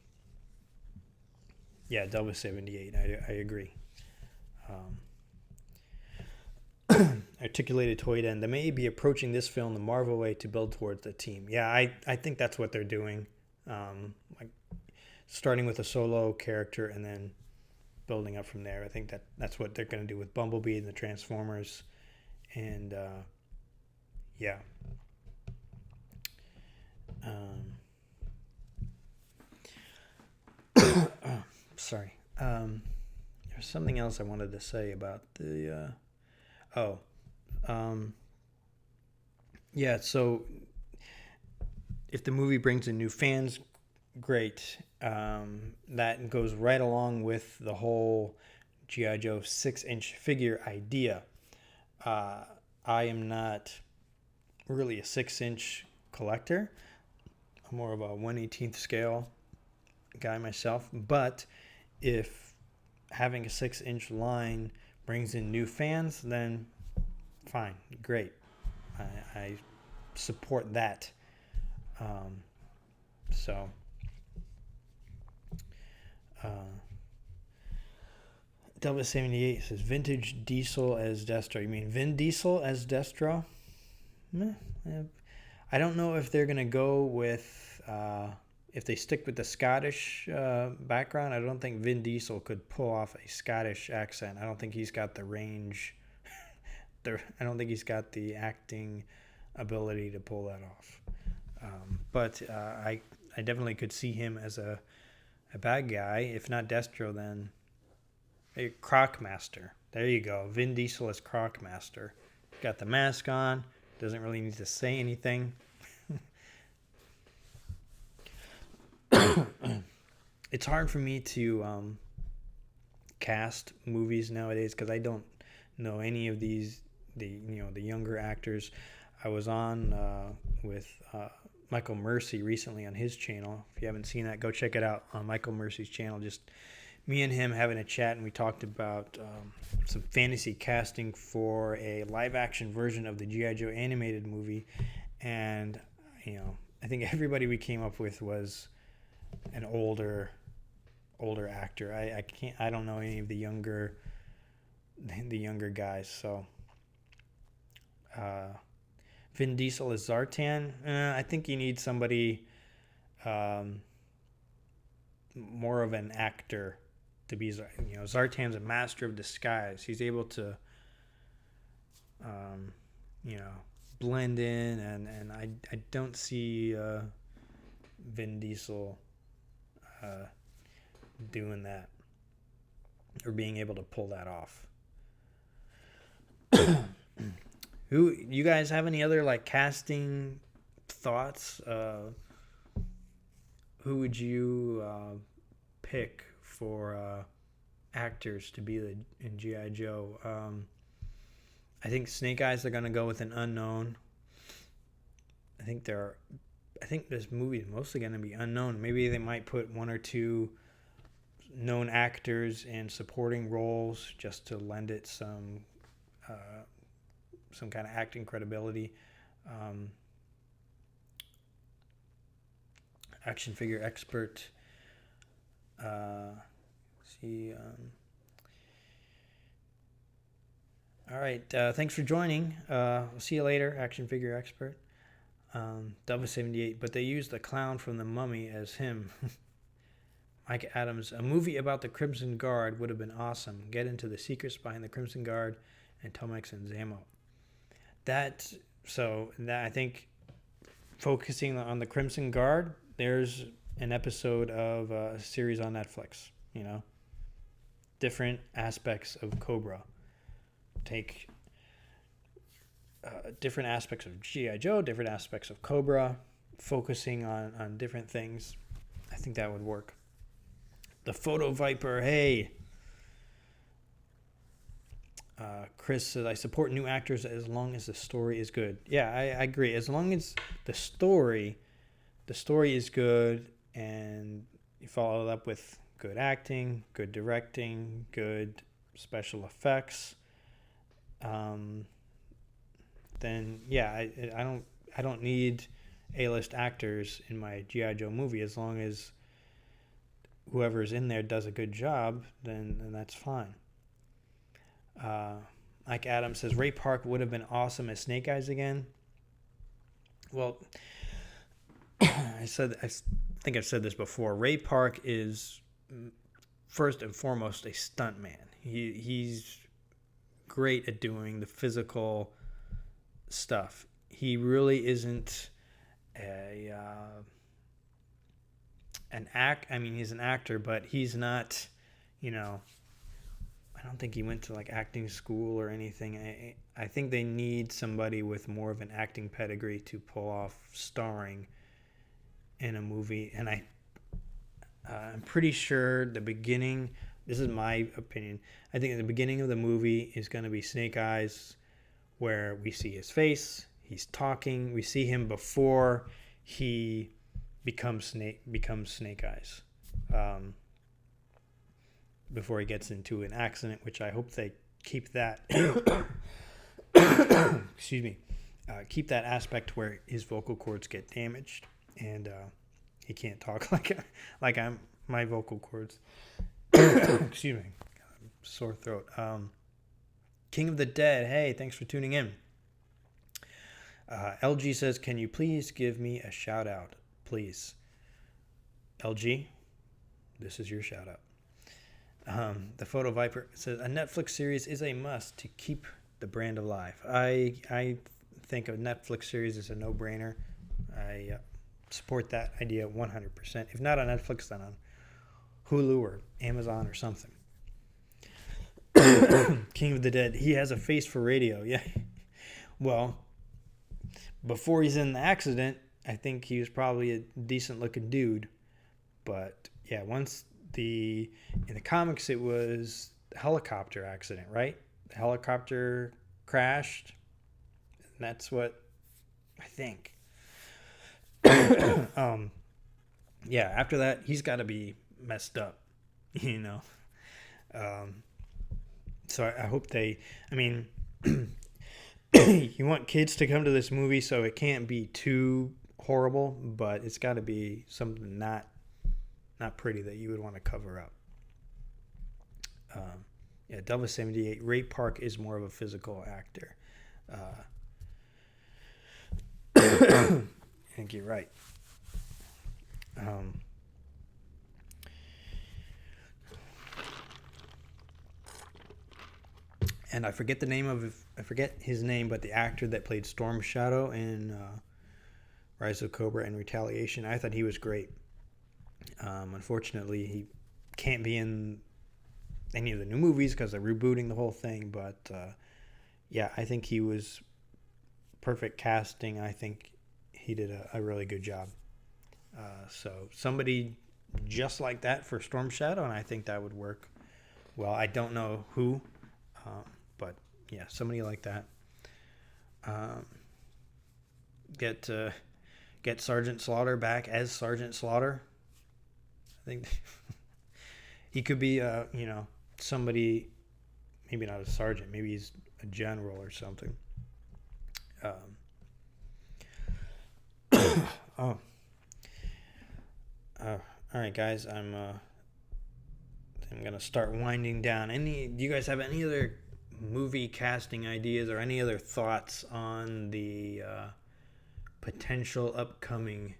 Yeah, Delva 78. I agree. Articulated Toy Den. They may be approaching this film the Marvel way to build towards the team. Yeah, I think that's what they're doing. Like starting with a solo character and then building up from there. I think that's what they're going to do with Bumblebee and the Transformers. And yeah. Sorry. There's something else I wanted to say about the... yeah, so if the movie brings in new fans, great. That goes right along with the whole G.I. Joe 6-inch figure idea. I am not really a 6-inch collector. I'm more of a 1/18th scale guy myself, but if having a 6-inch line brings in new fans, then fine, great. I support that. So, Delta 78 says vintage Diesel as Destro. You mean Vin Diesel as Destro? I don't know if they're gonna go with if they stick with the Scottish background. I don't think Vin Diesel could pull off a Scottish accent. I don't think he's got the range. I don't think he's got the acting ability to pull that off. But I definitely could see him as a bad guy. If not Destro, then a Crocmaster. There you go. Vin Diesel as Crocmaster. Got the mask on. Doesn't really need to say anything. It's hard for me to cast movies nowadays because I don't know any of the younger actors. I was on with Michael Mercy recently on his channel. If you haven't seen that, go check it out on Michael Mercy's channel. Just me and him having a chat, and we talked about some fantasy casting for a live-action version of the G.I. Joe animated movie. And, I think everybody we came up with was an older actor. I don't know any of the younger guys. So Vin Diesel is Zartan. I think you need somebody more of an actor to be. Zartan's a master of disguise. He's able to blend in, and I don't see Vin Diesel doing that or being able to pull that off. Who you guys have any other casting thoughts? Who would you pick for actors to be in G.I. Joe? I think Snake Eyes are gonna go with an unknown. I think this movie is mostly gonna be unknown. Maybe they might put one or two known actors in supporting roles just to lend it some kind of acting credibility. Action figure expert. All right. Thanks for joining. We'll see you later, action figure expert. Double 78, but they used the clown from The Mummy as him. Mike Adams, a movie about the Crimson Guard would have been awesome. Get into the secrets behind the Crimson Guard and Tomex and Zamo. I think focusing on the Crimson Guard, there's an episode of a series on Netflix, different aspects of Cobra. Take different aspects of G.I. Joe, different aspects of Cobra, focusing on different things. I think that would work. The Photo Viper, hey. Chris says, I support new actors as long as the story is good. Yeah, I agree. As long as the story is good and you follow it up with good acting, good directing, good special effects, then yeah, I don't need A-list actors in my G.I. Joe movie. As long as whoever's in there does a good job, then that's fine. Mike Adams says Ray Park would have been awesome as Snake Eyes again. Well, I think I've said this before. Ray Park is first and foremost a stuntman. He's great at doing the physical stuff. He really isn't he's an actor, but he's not, I don't think he went to acting school or anything. I think they need somebody with more of an acting pedigree to pull off starring in a movie. And I'm pretty sure the beginning, this is my opinion, I think the beginning of the movie is going to be Snake Eyes, where we see his face, he's talking, we see him before he becomes Snake Eyes. before he gets into an accident, which I hope they keep that. Excuse me. Keep that aspect where his vocal cords get damaged and he can't talk like I'm my vocal cords. Excuse me. Sore throat. King of the Dead. Hey, thanks for tuning in. LG says, can you please give me a shout out, please? LG, this is your shout out. The Photo Viper says, a Netflix series is a must to keep the brand alive. I think a Netflix series is a no-brainer. I support that idea 100%. If not on Netflix, then on Hulu or Amazon or something. King of the Dead. He has a face for radio. Yeah. Well, before he's in the accident, I think he was probably a decent-looking dude. But yeah, in the comics, it was a helicopter accident, right? The helicopter crashed. And that's what I think. Yeah, after that, he's got to be messed up, you know. So I hope you want kids to come to this movie, so it can't be too horrible, but it's got to be something not pretty that you would want to cover up. Yeah, Delva 78. Ray Park is more of a physical actor. I think you're right. And I forget his name, but the actor that played Storm Shadow in Rise of Cobra and Retaliation, I thought he was great. Unfortunately, he can't be in any of the new movies because they're rebooting the whole thing. But yeah, I think he was perfect casting. I think he did a really good job. So somebody just like that for Storm Shadow, and I think that would work well. I don't know who, but yeah, somebody like that. Get Sergeant Slaughter back as Sergeant Slaughter. I think he could be, somebody, maybe not a sergeant, maybe he's a general or something. All right, guys, I'm gonna start winding down. Do you guys have any other movie casting ideas or any other thoughts on the potential upcoming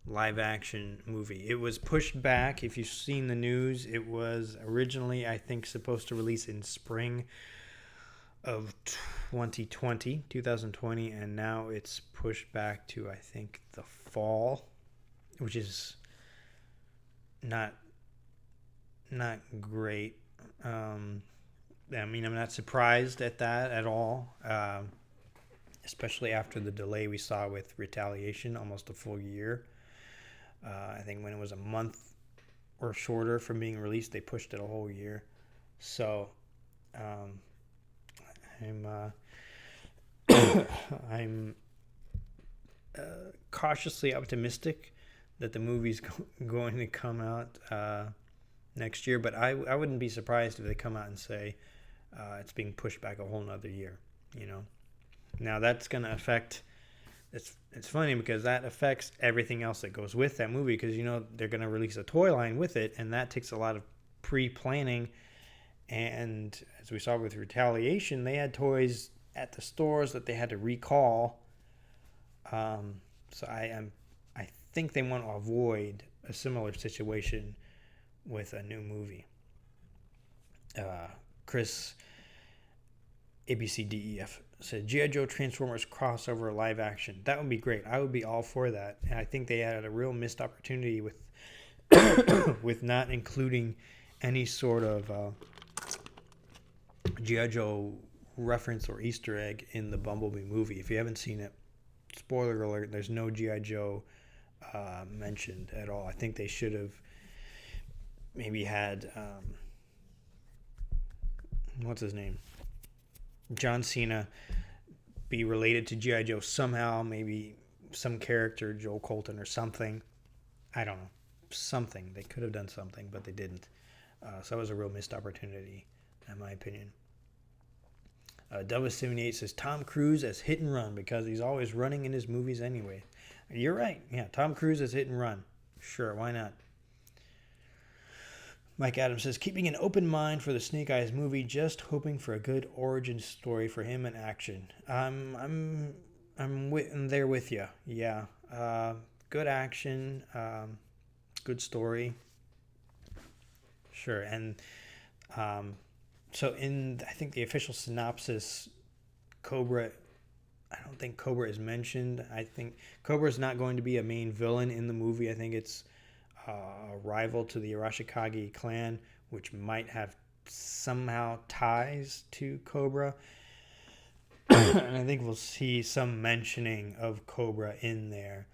live action movie? It was pushed back. If you've seen the news, it was originally, I think, supposed to release in spring of 2020, and now it's pushed back to, I think, the fall, which is not great. I'm not surprised at that at all, especially after the delay we saw with Retaliation, almost a full year. I think when it was a month or shorter from being released, they pushed it a whole year. So I'm cautiously optimistic that the movie's going to come out next year, but I wouldn't be surprised if they come out and say it's being pushed back a whole nother year. Now that's going to affect. It's funny because that affects everything else that goes with that movie, because they're going to release a toy line with it, and that takes a lot of pre-planning. And as we saw with Retaliation, they had toys at the stores that they had to recall. So I think they want to avoid a similar situation with a new movie. Chris ABCDEF said G.I. Joe Transformers crossover live action. That would be great. I would be all for that. And I think they had a real missed opportunity with with not including any sort of G.I. Joe reference or Easter egg in the Bumblebee movie. If you haven't seen it, spoiler alert, there's no G.I. Joe mentioned at all. I think they should have maybe had what's his name? John Cena be related to G.I. Joe somehow, maybe some character, Joe Colton or something. I don't know. Something. They could have done something, but they didn't. So that was a real missed opportunity, in my opinion. Della78 says Tom Cruise as hit and run because he's always running in his movies anyway. You're right. Yeah, Tom Cruise as hit and run. Sure, why not? Mike Adams says, keeping an open mind for the Snake Eyes movie, just hoping for a good origin story for him in action. I'm there with you. Yeah, good action, good story. Sure, and so I think the official synopsis, Cobra. I don't think Cobra is mentioned. I think Cobra is not going to be a main villain in the movie. I think it's a rival to the Arashikage clan, which might have somehow ties to Cobra. And I think we'll see some mentioning of Cobra in there.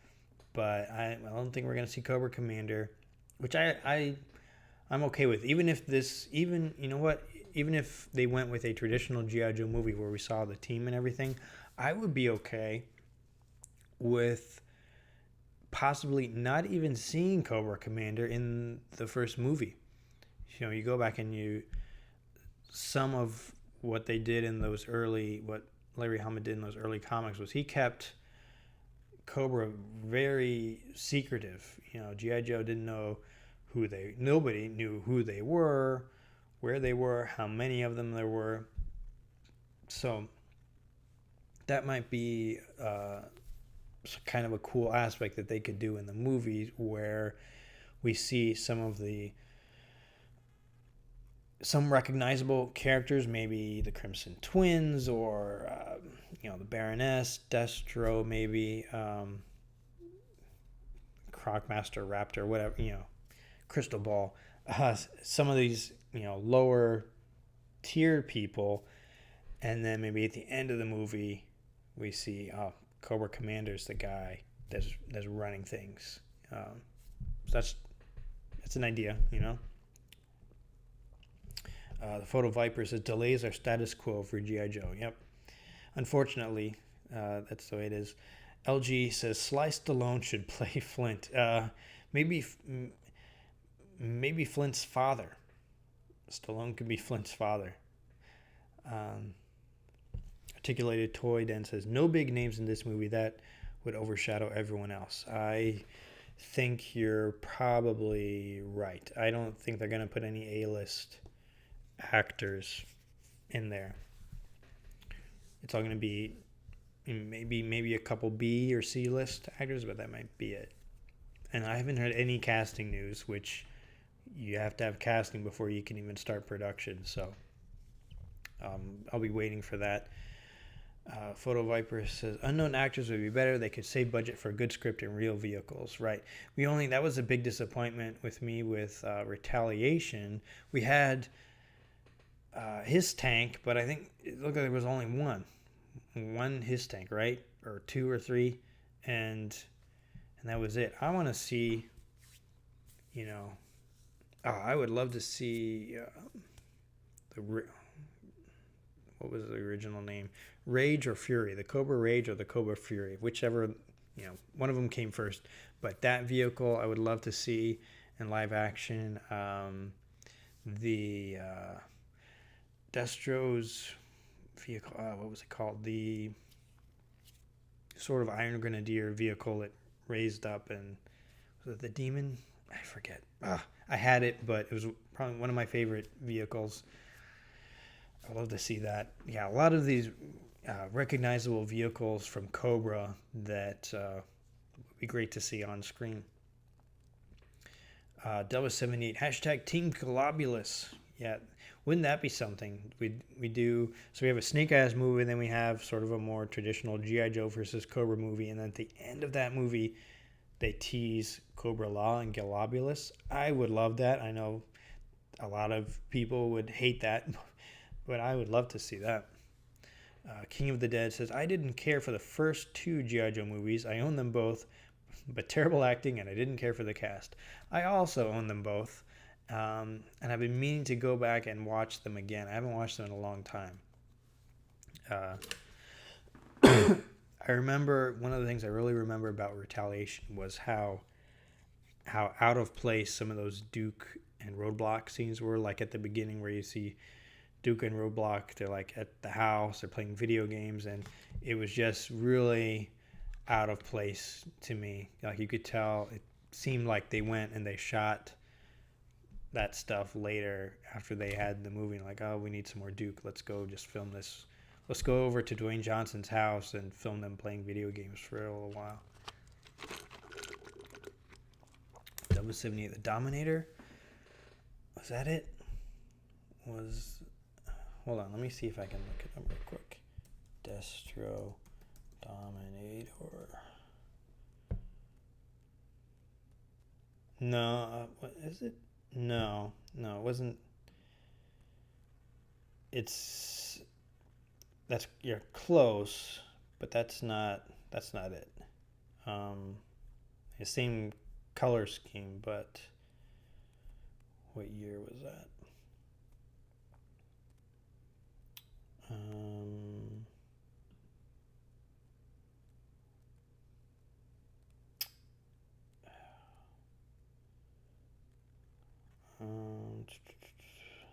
But I don't think we're going to see Cobra Commander, which I'm okay with. Even if they went with a traditional G.I. Joe movie where we saw the team and everything, I would be okay with possibly not even seeing Cobra Commander in the first movie. You go back and some of what they did in those what Larry Hama did in those early comics was he kept Cobra very secretive. G.I. Joe didn't know nobody knew who they were, where they were, how many of them there were. So that might be kind of a cool aspect that they could do in the movie where we see some recognizable characters, maybe the Crimson Twins or the Baroness, Destro, maybe Crocmaster, Raptor, whatever, Crystal Ball, some of these lower tier people, and then maybe at the end of the movie we see Cobra Commander's the guy that's running things. So that's an idea, The Photo Viper says delays are status quo for G.I. Joe. Yep. Unfortunately, that's the way it is. LG says Sly Stallone should play Flint. Maybe Flint's father. Stallone could be Flint's father. Articulated Toy Den says no big names in this movie that would overshadow everyone else. I think you're probably right. I don't think they're going to put any A-list actors in there. It's all going to be maybe a couple B or C list actors, but that might be it. And I haven't heard any casting news, which you have to have casting before you can even start production. So I'll be waiting for that. Photo Viper says unknown actors would be better. They could save budget for a good script and real vehicles. Right. That was a big disappointment with me with Retaliation. We had his tank, but I think it looked like there was only one his tank, right? Or two or three, and that was it. I want to see, I would love to see what was the original name? Rage or Fury, the Cobra Rage or the Cobra Fury, whichever, one of them came first. But that vehicle I would love to see in live action. The Destro's vehicle, what was it called? The sort of Iron Grenadier vehicle that raised up, and was it the Demon? I forget. I had it, but it was probably one of my favorite vehicles. I'd love to see that. Yeah, a lot of these recognizable vehicles from Cobra that would be great to see on screen. Delva78, hashtag Team Globulus. Yeah, wouldn't that be something? We do, so we have a Snake Eyes movie, and then we have sort of a more traditional G.I. Joe versus Cobra movie, and then at the end of that movie, they tease Cobra Law and Globulus. I would love that. I know a lot of people would hate that, but I would love to see that. King of the Dead says, I didn't care for the first two G.I. Joe movies. I own them both, but terrible acting, and I didn't care for the cast. I also own them both, and I've been meaning to go back and watch them again. I haven't watched them in a long time. I remember, one of the things I really remember about Retaliation was how out of place some of those Duke and Roadblock scenes were, like at the beginning where you see Duke and Roadblock, they're like at the house, they're playing video games, and it was just really out of place to me. Like you could tell, it seemed like they went and they shot that stuff later after they had the movie. Like, oh, we need some more Duke. Let's go just film this. Let's go over to Dwayne Johnson's house and film them playing video games for a little while. 078, the Dominator. Was that it? Hold on, let me see if I can look it up real quick. Destro Dominator. No, what is it? No, it wasn't. You're close, but that's not it. The same color scheme, but what year was that?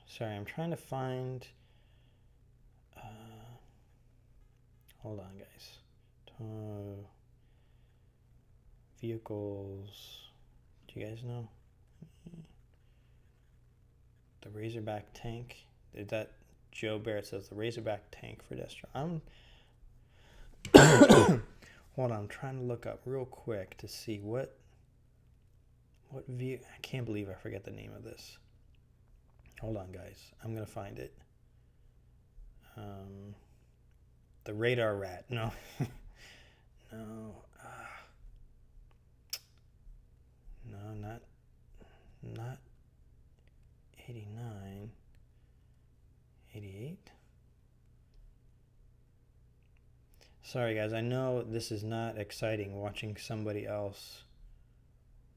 Sorry, I'm trying to find. Hold on, guys. Vehicles. Do you guys know? The Razorback tank. Is that Joe Barrett says the Razorback tank for Destro? Hold on, I'm trying to look up real quick to see what I can't believe I forget the name of this. Hold on, guys. I'm gonna find it. The Radar Rat. No. No. No, not 89. 88. Sorry, guys. I know this is not exciting watching somebody else.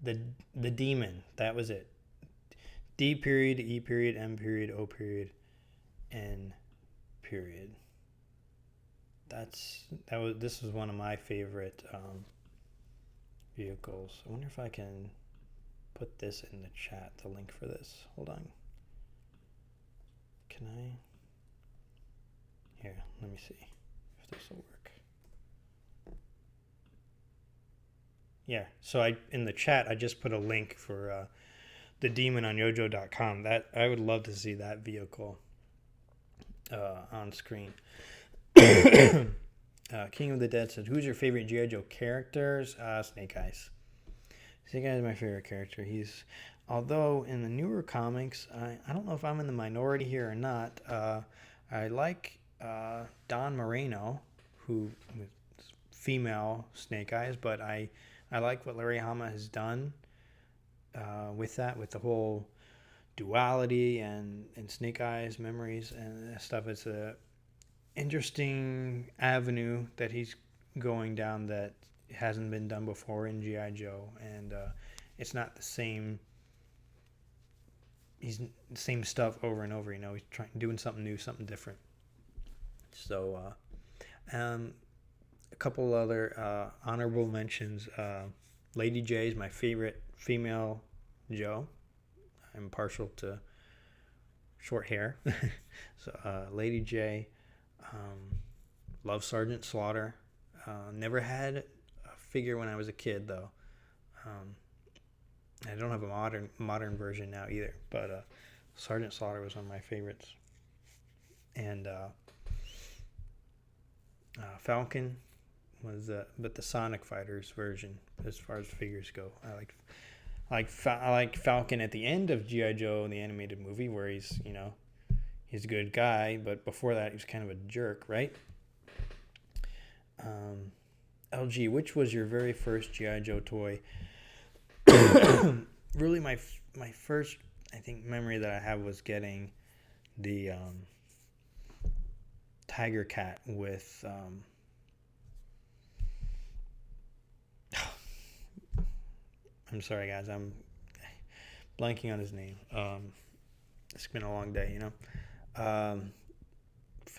The Demon. That was it. D period, E period, M period, O period, N period. This was one of my favorite vehicles. I wonder if I can put this in the chat, the link for this. Hold on. Can I? Here, let me see if this will work. Yeah, so in the chat I just put a link for the Demon on yojo.com. That I would love to see that vehicle on screen. King of the Dead said, "Who's your favorite G.I. Joe characters?" Snake Eyes. Snake Eyes is my favorite character. Although in the newer comics, I don't know if I'm in the minority here or not. I like Don Moreno, who was female Snake Eyes, but I like what Larry Hama has done with the whole duality and Snake Eyes memories and stuff. It's a interesting avenue that he's going down that hasn't been done before in G.I. Joe, and it's not the same. He's the same stuff over and over. He's doing something new, something different. So, a couple other honorable mentions. Lady J is my favorite female Joe. I'm partial to short hair, so Lady J. Love Sergeant Slaughter. Never had a figure when I was a kid, though. I don't have a modern version now either, but Sergeant Slaughter was one of my favorites. And Falcon was but the Sonic Fighters version as far as figures go. I like Falcon at the end of G.I. Joe in the animated movie, where he's a good guy, but before that he was kind of a jerk, right? LG, which was your very first G.I. Joe toy? Really, my first, I think, memory that I have was getting the Tiger Cat with I'm sorry, guys, I'm blanking on his name. It's been a long day,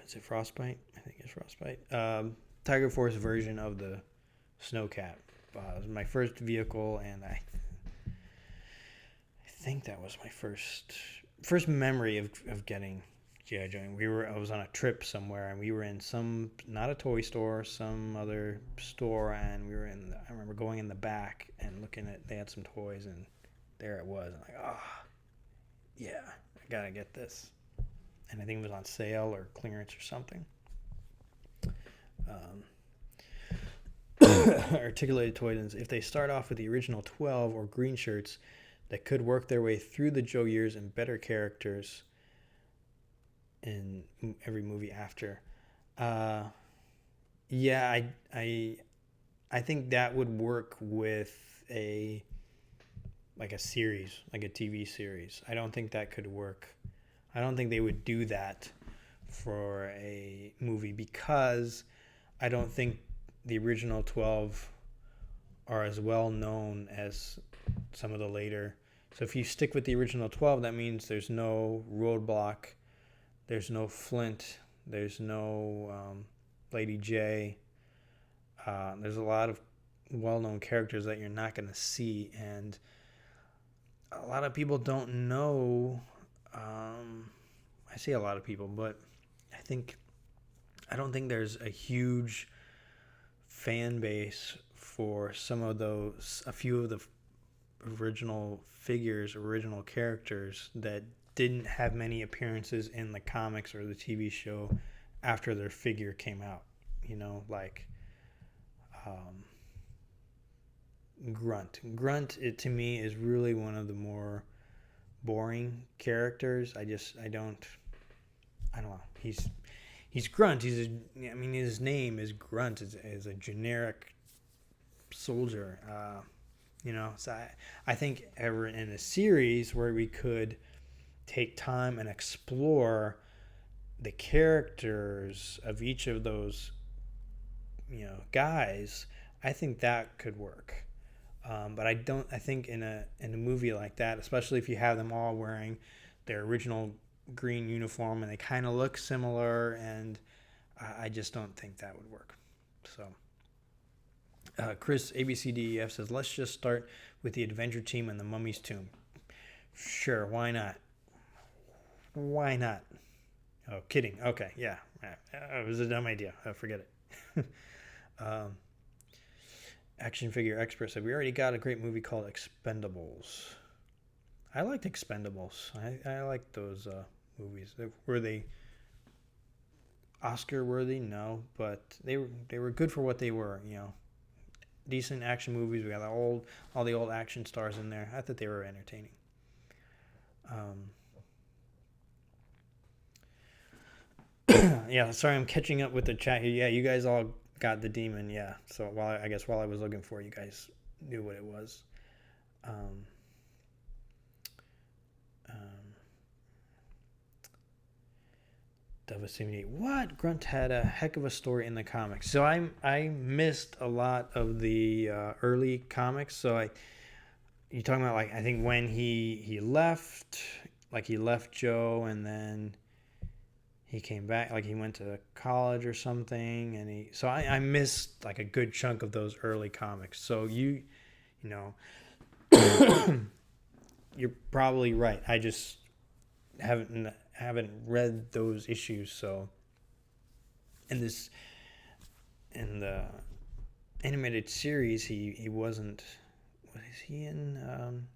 Is it Frostbite? I think it's Frostbite. Tiger Force version of the Snowcat. It was my first vehicle, and I think that was my first memory of getting G.I. Joe. I was on a trip somewhere, and we were in not a toy store, some other store, and I remember going in the back and looking they had some toys, and there it was. I'm like, yeah, I gotta get this. And I think it was on sale or clearance or something. Articulated toys, if they start off with the original 12 or green shirts that could work their way through the Joe years and better characters in every movie after. Yeah, I think that would work with a series, like a TV series. I don't think that could work. I don't think they would do that for a movie, because I don't think the original 12 are as well known as some of the later. So if you stick with the original 12, that means there's no Roadblock, there's no Flint, there's no Lady J. There's a lot of well-known characters that you're not going to see, and a lot of people don't know. I say a lot of people, but I don't think there's a huge fan base for a few of the original figures, original characters that didn't have many appearances in the comics or the TV show after their figure came out. Like Grunt. Grunt, to me, is really one of the more boring characters. I don't know. He's Grunt. His name is Grunt. Is a generic soldier. So I think ever in a series where we could take time and explore the characters of each of those, guys, I think that could work. But I think in a movie like that, especially if you have them all wearing their original green uniform and they kind of look similar, and I just don't think that would work. So Chris ABCDEF says, let's just start with the Adventure Team and the Mummy's Tomb. Sure, why not? Oh, kidding. Okay, yeah. It was a dumb idea. Forget it. Action Figure Expert said, we already got a great movie called Expendables. I liked Expendables. I liked those movies. Were they Oscar worthy? No, but they were good for what they were. Decent action movies. We got all the old action stars in there. I thought they were entertaining. Yeah, sorry, I'm catching up with the chat here. Yeah, you guys all got the demon. Yeah, so while I was looking for it, you guys knew what it was. Dova78. What? Grunt had a heck of a story in the comics. So I missed a lot of the early comics. So you're talking about, like, I think when he left, like he left Joe and then he came back, like he went to college or something, and so I missed like a good chunk of those early comics. So you know, you're probably right. I just haven't read those issues. So in the animated series, he wasn't. What is he in?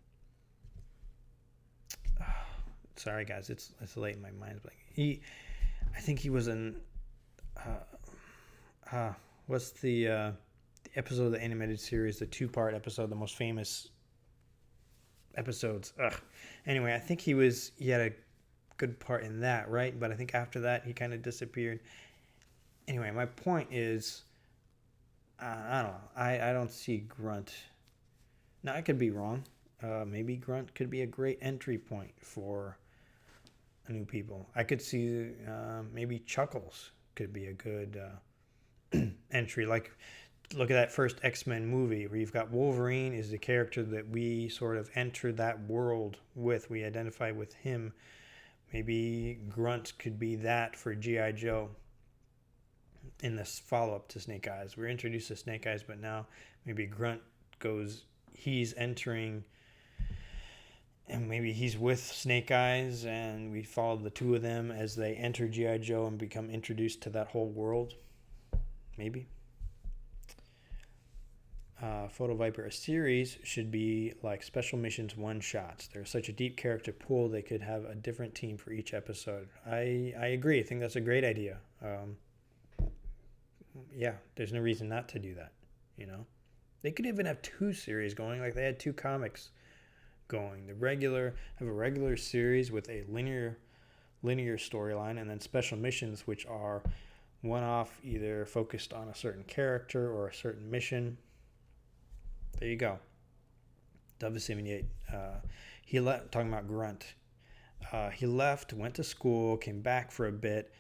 Sorry guys, it's late in my mind. But I think he was in. What's the episode of the animated series? The 2-part episode, the most famous episodes. Anyway, I think he had a good part in that, right? But I think after that he kind of disappeared. Anyway, my point is, I don't know. I don't see Grunt. Now, I could be wrong. Maybe Grunt could be a great entry point for new people. I could see maybe Chuckles could be a good entry. Like, look at that first X-Men movie where you've got Wolverine is the character that we sort of enter that world with. We identify with him. Maybe Grunt could be that for G.I. Joe in this follow-up to Snake Eyes. We're introduced to Snake Eyes, but now maybe Grunt he's entering and maybe he's with Snake Eyes, and we follow the two of them as they enter G.I. Joe and become introduced to that whole world. Maybe. Photo Viper, a series should be like Special Missions one-shots. There's such a deep character pool, they could have a different team for each episode. I agree. I think that's a great idea. Yeah, there's no reason not to do that, you know? They could even have two series going, like they had two comics going. Have a regular series with a linear storyline, and then special missions, which are one-off, either focused on a certain character or a certain mission. There you go. W78. He left, talking about Grunt. He left, went to school, came back for a bit,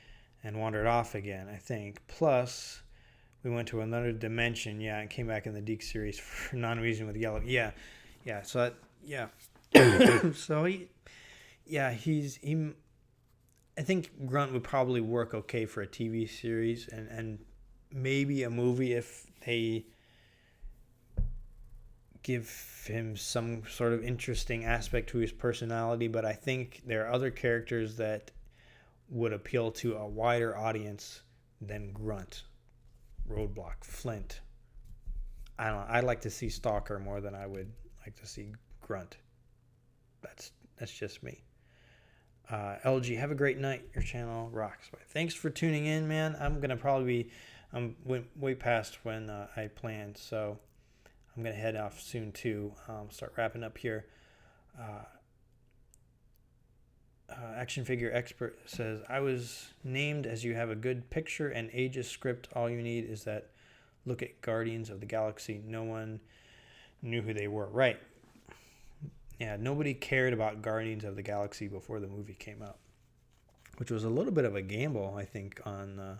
and wandered off again, I think. Plus, we went to another dimension, yeah, and came back in the Deke series for non-reason with Yellow. Yeah. So that, yeah. So he. I think Grunt would probably work okay for a TV series and maybe a movie if they give him some sort of interesting aspect to his personality. But I think there are other characters that would appeal to a wider audience than Grunt. Roadblock, Flint. I don't know. I'd like to see Stalker more than I would like to see Grunt. That's just me. LG, have a great night. Your channel rocks. Thanks for tuning in, man. I'm gonna probably be way past when I planned, so I'm gonna head off soon too. Start wrapping up here. Action figure expert says, I was named as you have a good picture and ages script. All you need is that look at Guardians of the Galaxy. No one knew who they were. Right. Yeah, nobody cared about Guardians of the Galaxy before the movie came out, which was a little bit of a gamble, I think, on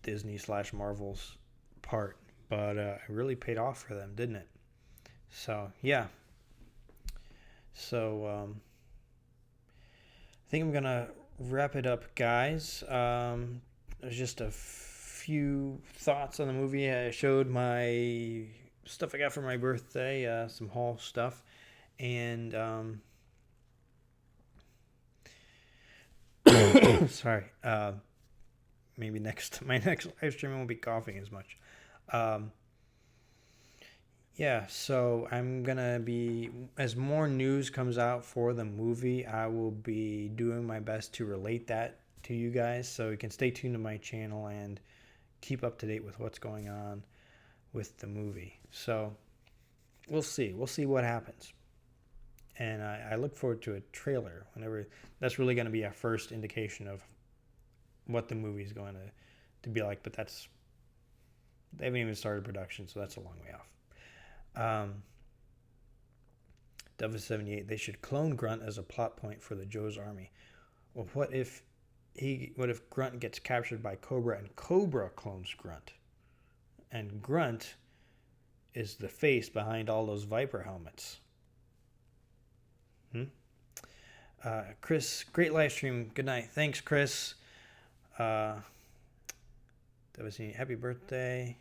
Disney/Marvel's part. But it really paid off for them, didn't it? So, yeah. So, I think I'm going to wrap it up, guys. There's just a few thoughts on the movie. I showed my stuff I got for my birthday, some haul stuff. And, sorry. Maybe my next live stream I won't be coughing as much. Yeah, so I'm going to be, as more news comes out for the movie, I will be doing my best to relate that to you guys, so you can stay tuned to my channel and keep up to date with what's going on with the movie. So we'll see what happens. And I look forward to a trailer whenever. That's really going to be a first indication of what the movie is going to be like, but they haven't even started production, so that's a long way off. W78, they should clone Grunt as a plot point for the Joe's army. Well, what if Grunt gets captured by Cobra and Cobra clones Grunt? And Grunt is the face behind all those Viper helmets. Chris, great live stream. Good night. Thanks, Chris. W78, happy birthday.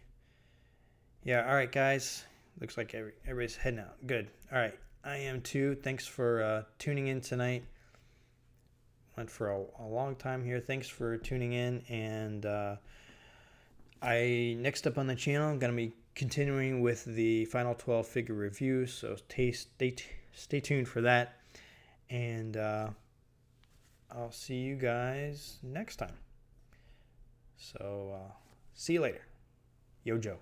Yeah, all right, guys. Looks like everybody's heading out. Good. All right. I am too. Thanks for tuning in tonight. Went for a long time here. Thanks for tuning in. And next up on the channel, I'm going to be continuing with the Final 12 figure review. So stay tuned for that. And I'll see you guys next time. So see you later. Yo, Joe.